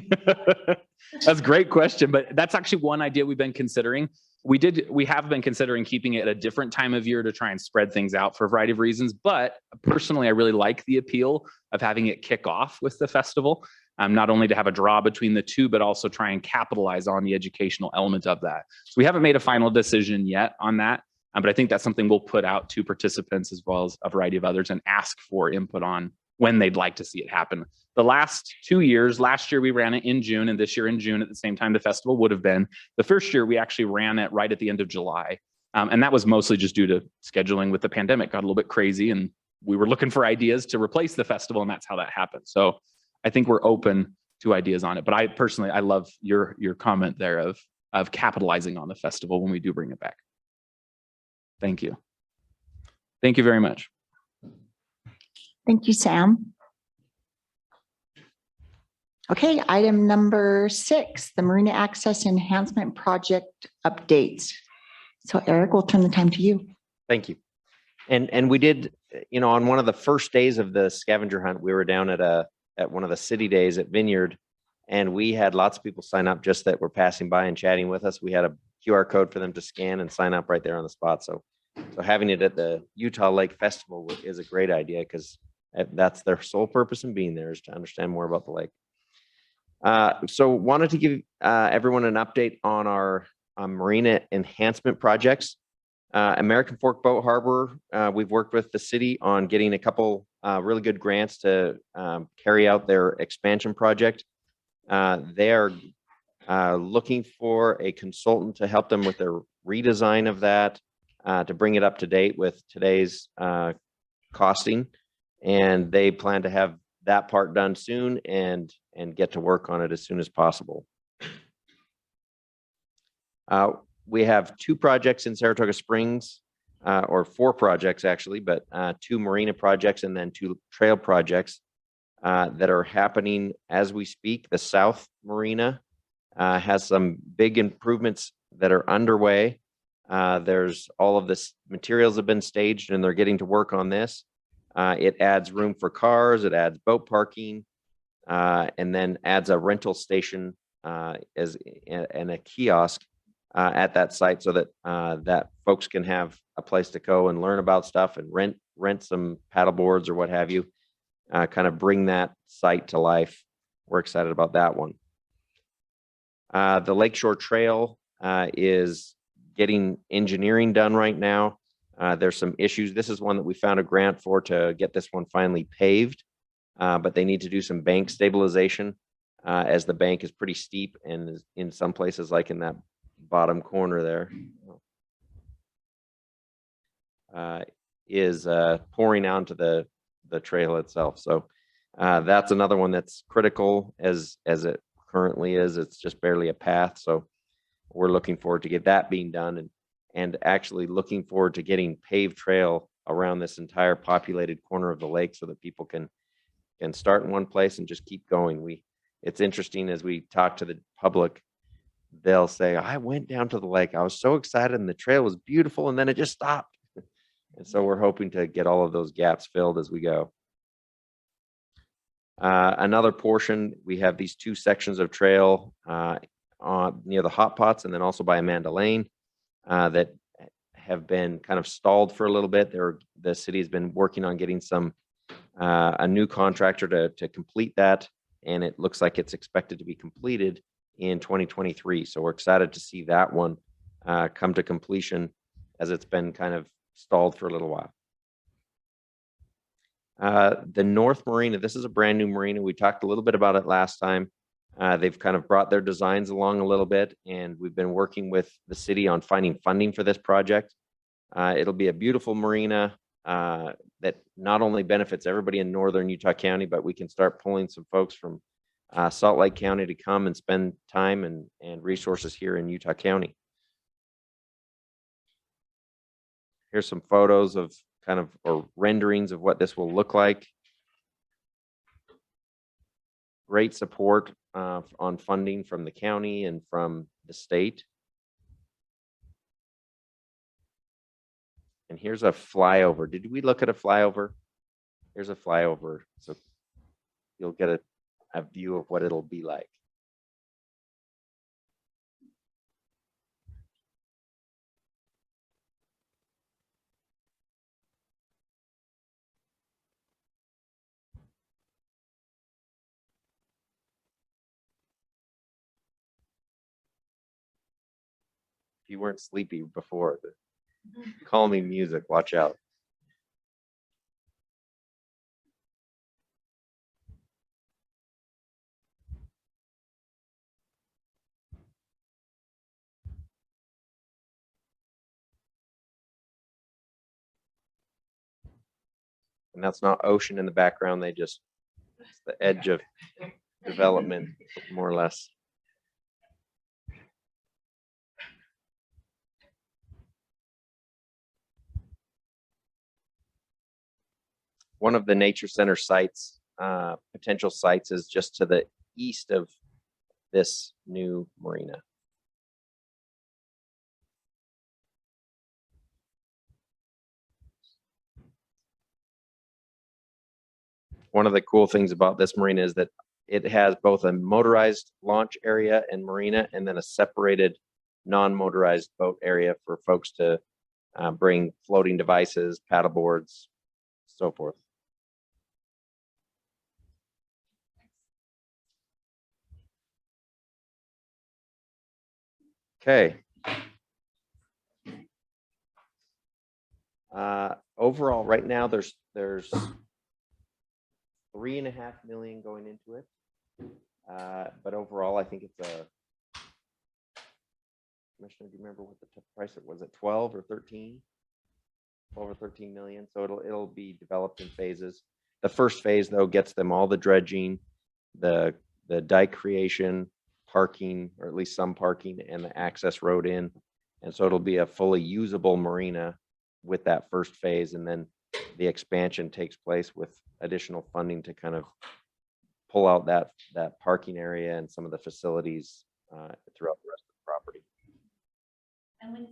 That's a great question, but that's actually one idea we've been considering. We have been considering keeping it at a different time of year to try and spread things out for a variety of reasons. But personally, I really like the appeal of having it kick off with the festival, not only to have a draw between the two, but also try and capitalize on the educational element of that. So we haven't made a final decision yet on that, but I think that's something we'll put out to participants as well as a variety of others and ask for input on when they'd like to see it happen. The last 2 years, last year we ran it in June, and this year in June at the same time the festival would have been. The first year we actually ran it right at the end of July. And that was mostly just due to scheduling with the pandemic, got a little bit crazy, and we were looking for ideas to replace the festival, and that's how that happened. So I think we're open to ideas on it. But I personally, I love your comment there of capitalizing on the festival when we do bring it back. Thank you. Thank you very much. Thank you, Sam. Okay, item number 6, the Marina Access Enhancement Project updates. So Eric, we'll turn the time to you. Thank you. And we did, on one of the first days of the scavenger hunt, we were down at one of the city days at Vineyard, and we had lots of people sign up just that were passing by and chatting with us. We had a QR code for them to scan and sign up right there on the spot. So having it at the Utah Lake Festival is a great idea, because that's their sole purpose in being there, is to understand more about the lake. So wanted to give everyone an update on our marina enhancement projects. American Fork Boat Harbor, we've worked with the city on getting a couple really good grants to carry out their expansion project. They are looking for a consultant to help them with their redesign of that, to bring it up to date with today's costing. And they plan to have that part done soon and get to work on it as soon as possible. We have 2 projects in Saratoga Springs, or 4 projects actually, but 2 marina projects and then 2 trail projects that are happening as we speak. The South Marina has some big improvements that are underway. There's all of this materials have been staged and they're getting to work on this. It adds room for cars, it adds boat parking, and then adds a rental station and a kiosk at that site, so that that folks can have a place to go and learn about stuff and rent some paddle boards or what have you, kind of bring that site to life. We're excited about that one. The Lakeshore Trail is getting engineering done right now. There's some issues. This is one that we found a grant for to get this one finally paved, but they need to do some bank stabilization, as the bank is pretty steep and in some places, like in that bottom corner there, is pouring onto the trail itself. So that's another one that's critical as it currently is. It's just barely a path. So we're looking forward to get that being done, and actually looking forward to getting paved trail around this entire populated corner of the lake, so that people can start in one place and just keep going. It's interesting, as we talk to the public, they'll say, I went down to the lake, I was so excited and the trail was beautiful, and then it just stopped. And so we're hoping to get all of those gaps filled as we go. Another portion, we have these 2 sections of trail near the hot pots, and then also by Amanda Lane, that have been kind of stalled for a little bit. The city has been working on getting a new contractor to complete that, and it looks like it's expected to be completed in 2023. So we're excited to see that one come to completion, as it's been kind of stalled for a little while. The North Marina, this is a brand new marina. We talked a little bit about it last time. They've kind of brought their designs along a little bit, and we've been working with the city on finding funding for this project. It'll be a beautiful marina that not only benefits everybody in northern Utah County, but we can start pulling some folks from Salt Lake County to come and spend time and resources here in Utah County. Here's some photos of or renderings of what this will look like. Great support on funding from the county and from the state. And here's a flyover. Did we look at a flyover? Here's a flyover. So you'll get a view of what it'll be like. If you weren't sleepy before, the calming music, watch out. And that's not ocean in the background. It's the edge of development, more or less. One of the nature center sites, potential sites, is just to the east of this new marina. One of the cool things about this marina is that it has both a motorized launch area and marina, and then a separated non-motorized boat area for folks to bring floating devices, paddle boards, so forth. Okay. Overall, right now there's $3.5 million going into it. But overall, I think it's Commissioner, do you remember what the price it was? At 12 or 13? Over 13 million. So it'll be developed in phases. The first phase, though, gets them all the dredging, the dike creation, parking, or at least some parking, and the access road in. And so it'll be a fully usable marina with that first phase, and then the expansion takes place with additional funding to kind of pull out that parking area and some of the facilities throughout the rest of the property. And what's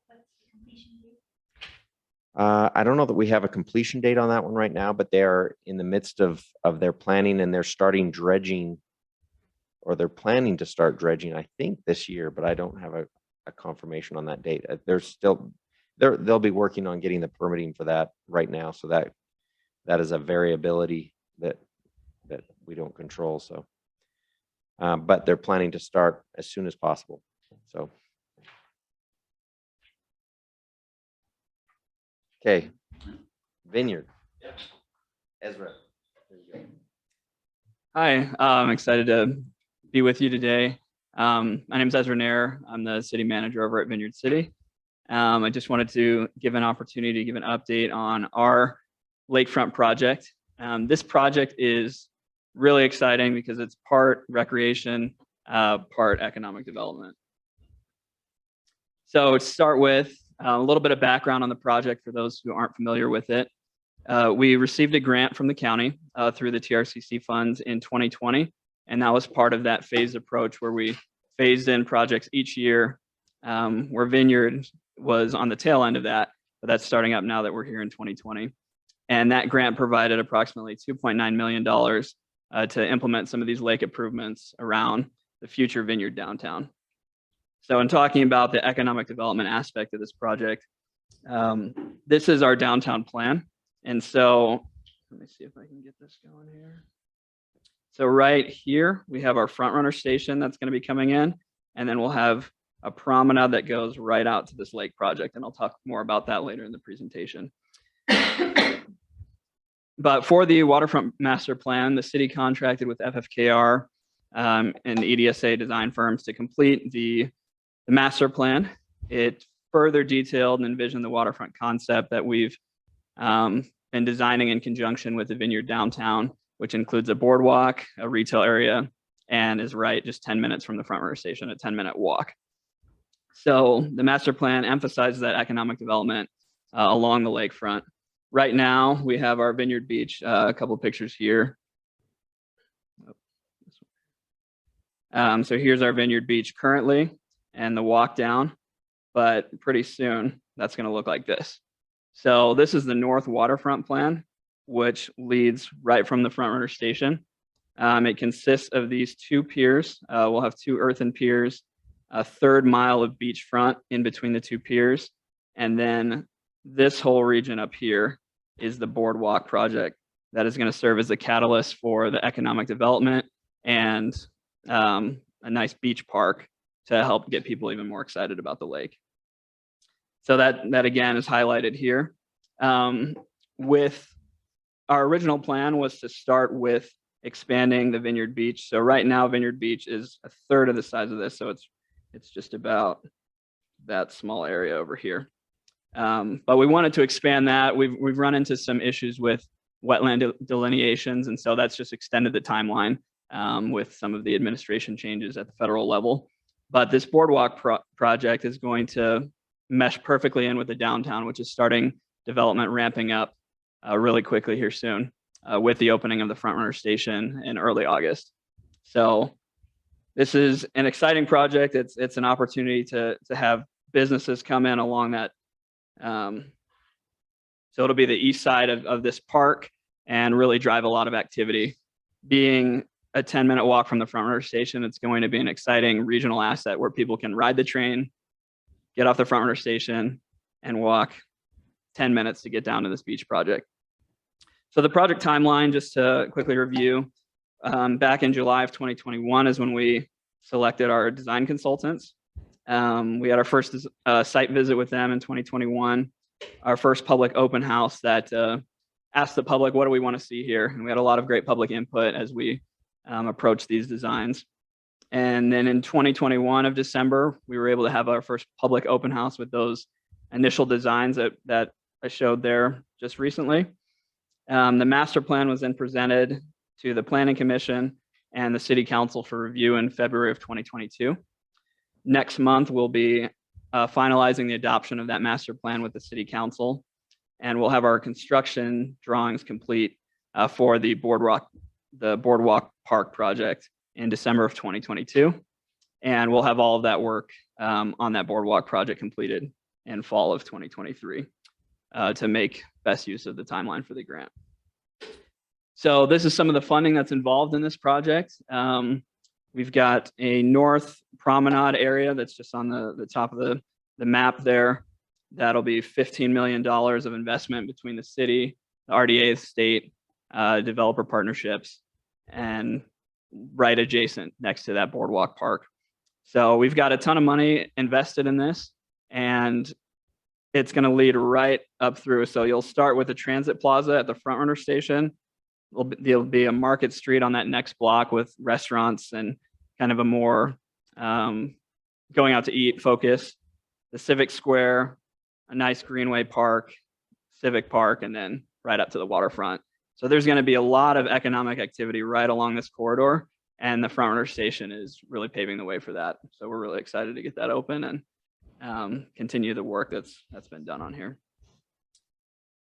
the completion date? I don't know that we have a completion date on that one right now, but they are in the midst of their planning, and they're starting dredging, or they're planning to start dredging, I think this year, but I don't have a confirmation on that date. They'll be working on getting the permitting for that right now. So that is a variability that we don't control. So, but they're planning to start as soon as possible. So, okay, Vineyard. Ezra. There you go. Hi, I'm excited to be with you today. My name is Ezra Nair. I'm the city manager over at Vineyard City. I just wanted to give an opportunity to give an update on our lakefront project. This project is really exciting because it's part recreation, part economic development. So to start with, a little bit of background on the project for those who aren't familiar with it. We received a grant from the county through the TRCC funds in 2020, and that was part of that phased approach where we phased in projects each year, where Vineyard was on the tail end of that, but that's starting up now that we're here in 2020. And that grant provided approximately $2.9 million to implement some of these lake improvements around the future Vineyard downtown. So in talking about the economic development aspect of this project, this is our downtown plan. And so let me see if I can get this going here. So right here, we have our front runner station that's going to be coming in, and then we'll have a promenade that goes right out to this lake project. And I'll talk more about that later in the presentation. But for the waterfront master plan, the city contracted with FFKR and EDSA design firms to complete the master plan. It further detailed and envisioned the waterfront concept that we've been designing in conjunction with the Vineyard Downtown, which includes a boardwalk, a retail area, and is right just 10 minutes from the front runner station, a 10-minute walk. So the master plan emphasizes that economic development along the lakefront. Right now, we have our Vineyard Beach, a couple of pictures here. So here's our Vineyard Beach currently and the walk down, but pretty soon that's going to look like this. So this is the north waterfront plan, which leads right from the front runner station. It consists of these two piers. We'll have two earthen piers, a 1/3 mile of beachfront in between the two piers. And then this whole region up here is the boardwalk project that is going to serve as a catalyst for the economic development and a nice beach park to help get people even more excited about the lake. So that again is highlighted here. With our original plan was to start with expanding the Vineyard Beach. So right now Vineyard Beach is a 1/3 of the size of this. So it's just about that small area over here. But we wanted to expand that. We've run into some issues with wetland delineations. And so that's just extended the timeline with some of the administration changes at the federal level. But this boardwalk project is going to mesh perfectly in with the downtown, which is starting development ramping up really quickly here soon with the opening of the front runner station in early August. So this is an exciting project. It's an opportunity to have businesses come in along that. So it'll be the east side of this park and really drive a lot of activity. Being a 10-minute walk from the front runner station, it's going to be an exciting regional asset where people can ride the train, get off the front runner station, and walk 10 minutes to get down to this beach project. So the project timeline, just to quickly review, back in July of 2021 is when we selected our design consultants. We had our first site visit with them in 2021, our first public open house that asked the public, what do we want to see here? And we had a lot of great public input as we approached these designs. And then in 2021 of December, we were able to have our first public open house with those initial designs that I showed there just recently. The master plan was then presented to the Planning Commission and the City Council for review in February of 2022. Next month, we'll be finalizing the adoption of that master plan with the City Council, and we'll have our construction drawings complete for the boardwalk park project in December of 2022. And we'll have all of that work on that boardwalk project completed in fall of 2023 to make best use of the timeline for the grant. So this is some of the funding that's involved in this project. We've got a north promenade area that's just on the top of the map there. That'll be $15 million of investment between the city, the RDA, the state, developer partnerships, and right adjacent next to that boardwalk park. So we've got a ton of money invested in this, and it's going to lead right up through. So you'll start with a transit plaza at the front runner station. There'll be a market street on that next block with restaurants and kind of a more going out to eat focus. The Civic Square, a nice greenway park, Civic Park, and then right up to the waterfront. So there's going to be a lot of economic activity right along this corridor, and the front runner station is really paving the way for that. So we're really excited to get that open and continue the work that's been done on here.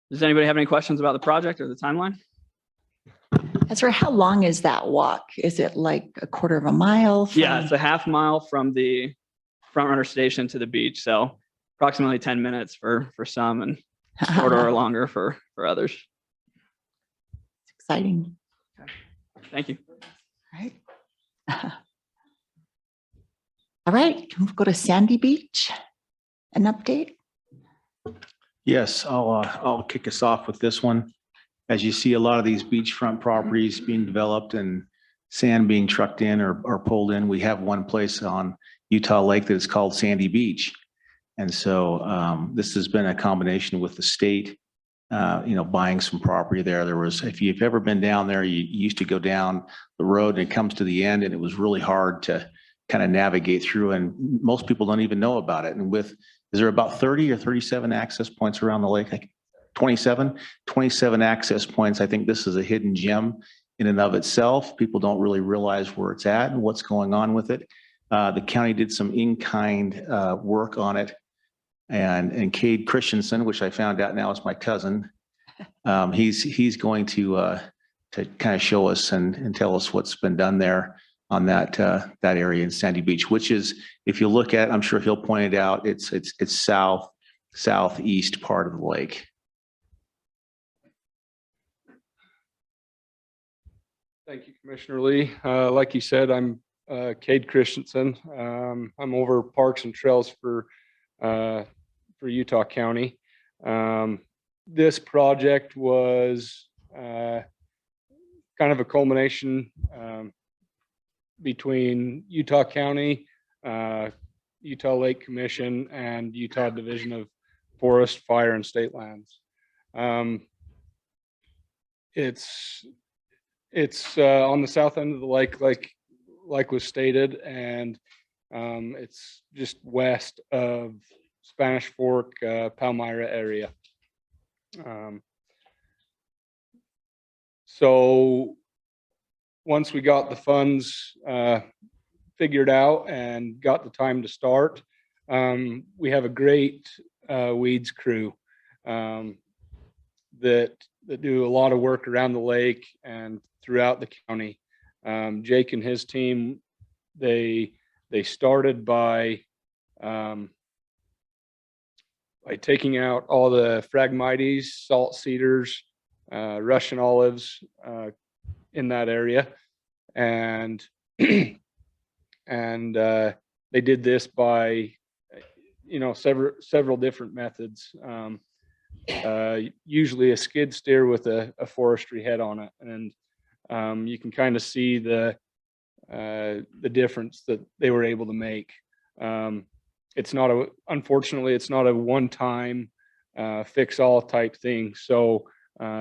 Does anybody have any questions about the project or the timeline? Ezra, how long is that walk? Is it like a 1/4 mile? Yeah, it's a 1/2 mile from the front runner station to the beach. So approximately 10 minutes for some and shorter or longer for others. Exciting. Okay. Thank you. All right. All right, can we go to Sandy Beach? An update? Yes, I'll kick us off with this one. As you see, a lot of these beachfront properties being developed and sand being trucked in or pulled in. We have one place on Utah Lake that is called Sandy Beach. And so this has been a combination with the state buying some property there. There was, if you've ever been down there, you used to go down the road and it comes to the end and it was really hard to kind of navigate through, and most people don't even know about it. And is there about 30 or 37 access points around the lake? Like 27 access points. I think this is a hidden gem in and of itself. People don't really realize where it's at and what's going on with it. The county did some in-kind work on it. And Cade Christensen, which I found out now is my cousin, he's going to kind of show us and tell us what's been done there on that area in Sandy Beach, which is, if you look at, I'm sure he'll point it out, it's southeast part of the lake. Thank you, Commissioner Lee. Like you said, I'm Cade Christensen. I'm over Parks and Trails for Utah County. This project was kind of a culmination between Utah County, Utah Lake Commission, and Utah Division of Forest, Fire, and State Lands. It's on the south end of the lake, like was stated, and it's just west of Spanish Fork, Palmyra area. So once we got the funds figured out and got the time to start, we have a great weeds crew that do a lot of work around the lake and throughout the county. Jake and his team, they started by taking out all the Phragmites, salt cedars, Russian olives in that area, and they did this by several different methods. Usually a skid steer with a forestry head on it, and you can kind of see the difference that they were able to make. Unfortunately, it's not a one-time fix-all type thing. So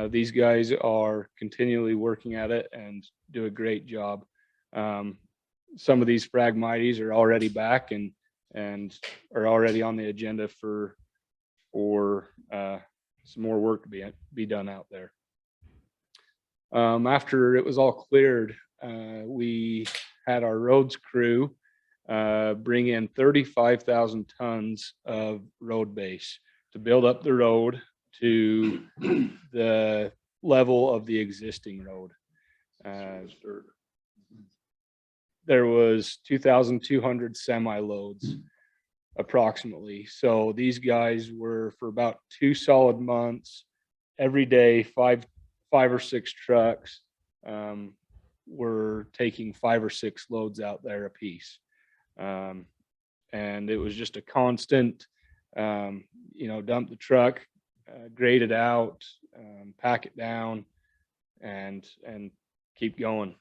these guys are continually working at it and do a great job. Some of these Phragmites are already back and are already on the agenda for some more work to be done out there. After it was all cleared, we had our roads crew bring in 35,000 tons of road base to build up the road to the level of the existing road. There was 2,200 semi loads approximately. So these guys were, for about 2 solid months, every day, five or six trucks were taking 5 or 6 loads out there a piece. And it was just a constant, dump the truck, grade it out, pack it down, and keep going.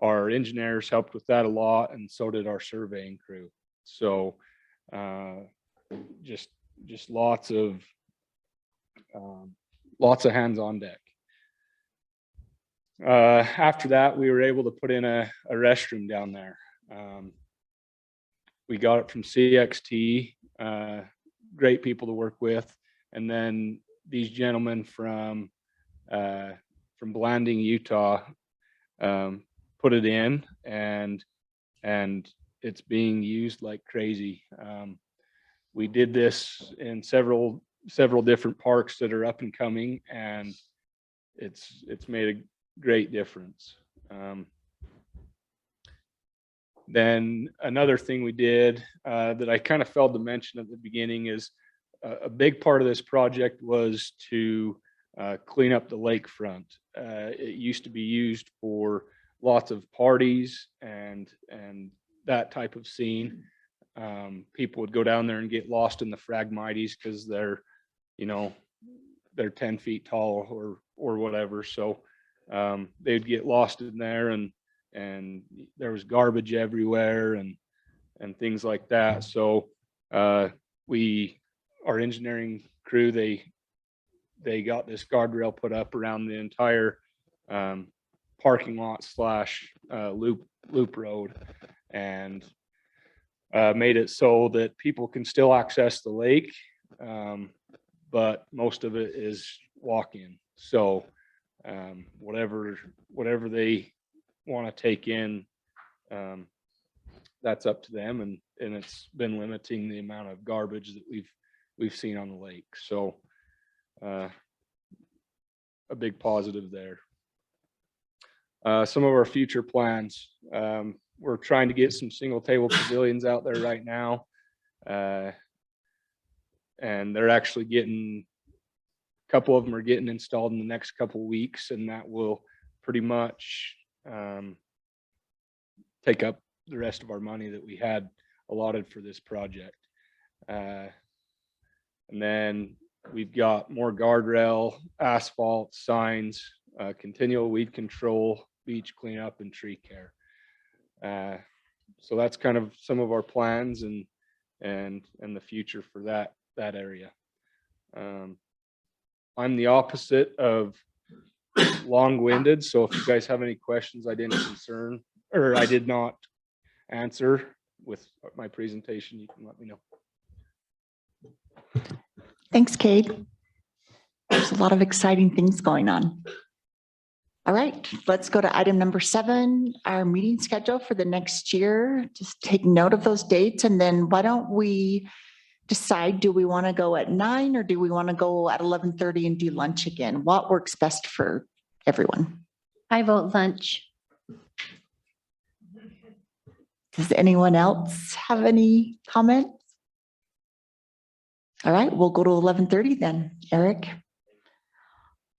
Our engineers helped with that a lot, and so did our surveying crew. So just lots of hands on deck. After that, we were able to put in a restroom down there. We got it from CXT, great people to work with. And then these gentlemen from Blanding, Utah, put it in, and it's being used like crazy. We did this in several different parks that are up and coming, and it's made a great difference. Then another thing we did that I kind of failed to mention at the beginning is a big part of this project was to clean up the lakefront. It used to be used for lots of parties and that type of scene. People would go down there and get lost in the Phragmites because they're 10 feet tall or whatever. So they'd get lost in there, and there was garbage everywhere and things like that. So our engineering crew, they they got this guardrail put up around the entire parking lot slash loop road, and made it so that people can still access the lake, but most of it is walk-in. So whatever they want to take in, that's up to them, and it's been limiting the amount of garbage that we've seen on the lake. So a big positive there. Some of our future plans, we're trying to get some single table pavilions out there right now, and they're actually getting, a couple of them are getting installed in the next couple of weeks, and that will pretty much take up the rest of our money that we had allotted for this project. And then we've got more guardrail, asphalt, signs, continual weed control, beach cleanup, and tree care. So that's kind of some of our plans and the future for that area. I'm the opposite of long-winded, so if you guys have any questions I did not answer with my presentation, you can let me know. Thanks, Cade. There's a lot of exciting things going on. All right, let's go to item number 7, our meeting schedule for the next year. Just take note of those dates, and then why don't we decide, do we want to go at 9 or do we want to go at 11:30 and do lunch again? What works best for everyone? I vote lunch. Does anyone else have any comments? All right, we'll go to 11:30 then, Eric.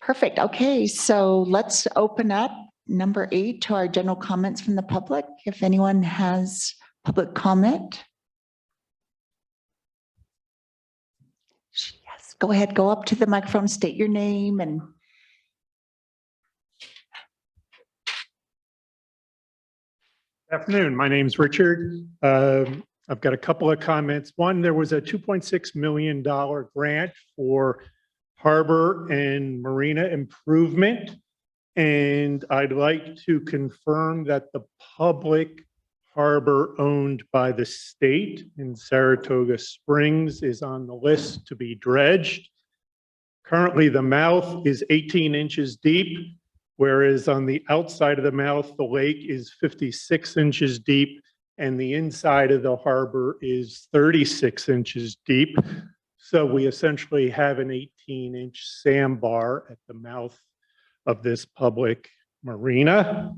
Perfect. Okay, so let's open up number 8 to our general comments from the public. If anyone has public comment. Yes, go ahead, go up to the microphone, state your name and. Afternoon, my name's Richard. I've got a couple of comments. One, there was a $2.6 million grant for harbor and marina improvement. And I'd like to confirm that the public harbor owned by the state in Saratoga Springs is on the list to be dredged. Currently, the mouth is 18 inches deep, whereas on the outside of the mouth, the lake is 56 inches deep, and the inside of the harbor is 36 inches deep. So we essentially have an 18-inch sandbar at the mouth of this public marina.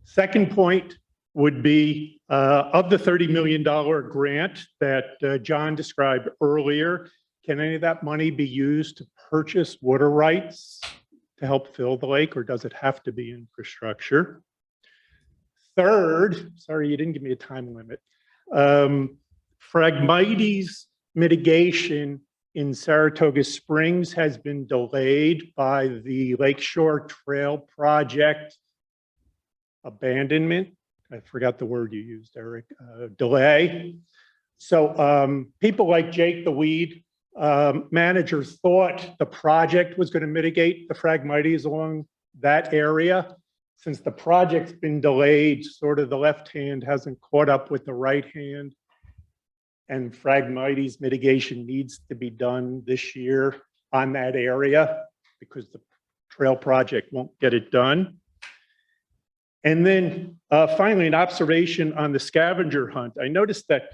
Second point would be of the $30 million grant that John described earlier, can any of that money be used to purchase water rights to help fill the lake, or does it have to be infrastructure? Third, sorry, you didn't give me a time limit. Phragmites mitigation in Saratoga Springs has been delayed by the Lakeshore Trail Project abandonment. I forgot the word you used, Eric, delay. So people like Jake the weed manager thought the project was going to mitigate the Phragmites along that area. Since the project's been delayed, sort of the left hand hasn't caught up with the right hand, and Phragmites mitigation needs to be done this year on that area because the trail project won't get it done. And then finally, an observation on the scavenger hunt. I noticed that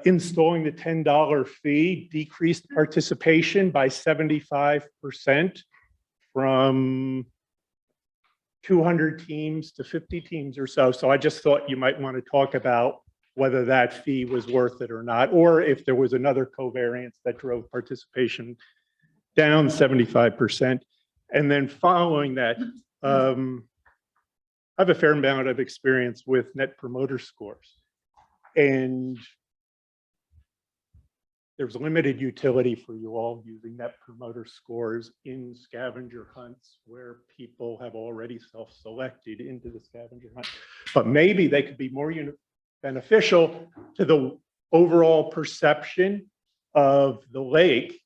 installing the $10 fee decreased participation by 75% from 200 teams to 50 teams or so. So I just thought you might want to talk about whether that fee was worth it or not, or if there was another covariance that drove participation down 75%. And then following that, I have a fair amount of experience with Net Promoter Scores. And there's limited utility for you all using Net Promoter Scores in scavenger hunts where people have already self-selected into the scavenger hunt. But maybe they could be more beneficial to the overall perception of the lake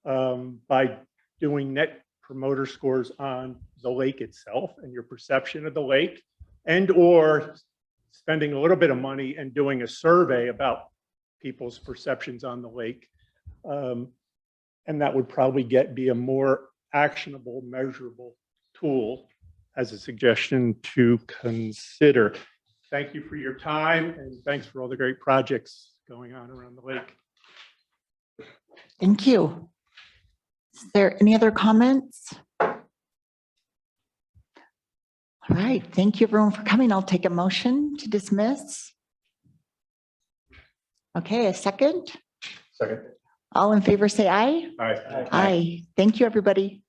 by doing net promoter scores on the lake itself and your perception of the lake, and or spending a little bit of money and doing a survey about people's perceptions on the lake. And that would probably be a more actionable, measurable tool as a suggestion to consider. Thank you for your time, and thanks for all the great projects going on around the lake. Thank you. Is there any other comments? All right, thank you everyone for coming. I'll take a motion to dismiss. Okay, a second. Second. All in favor, say aye. All right. Aye. Thank you, everybody.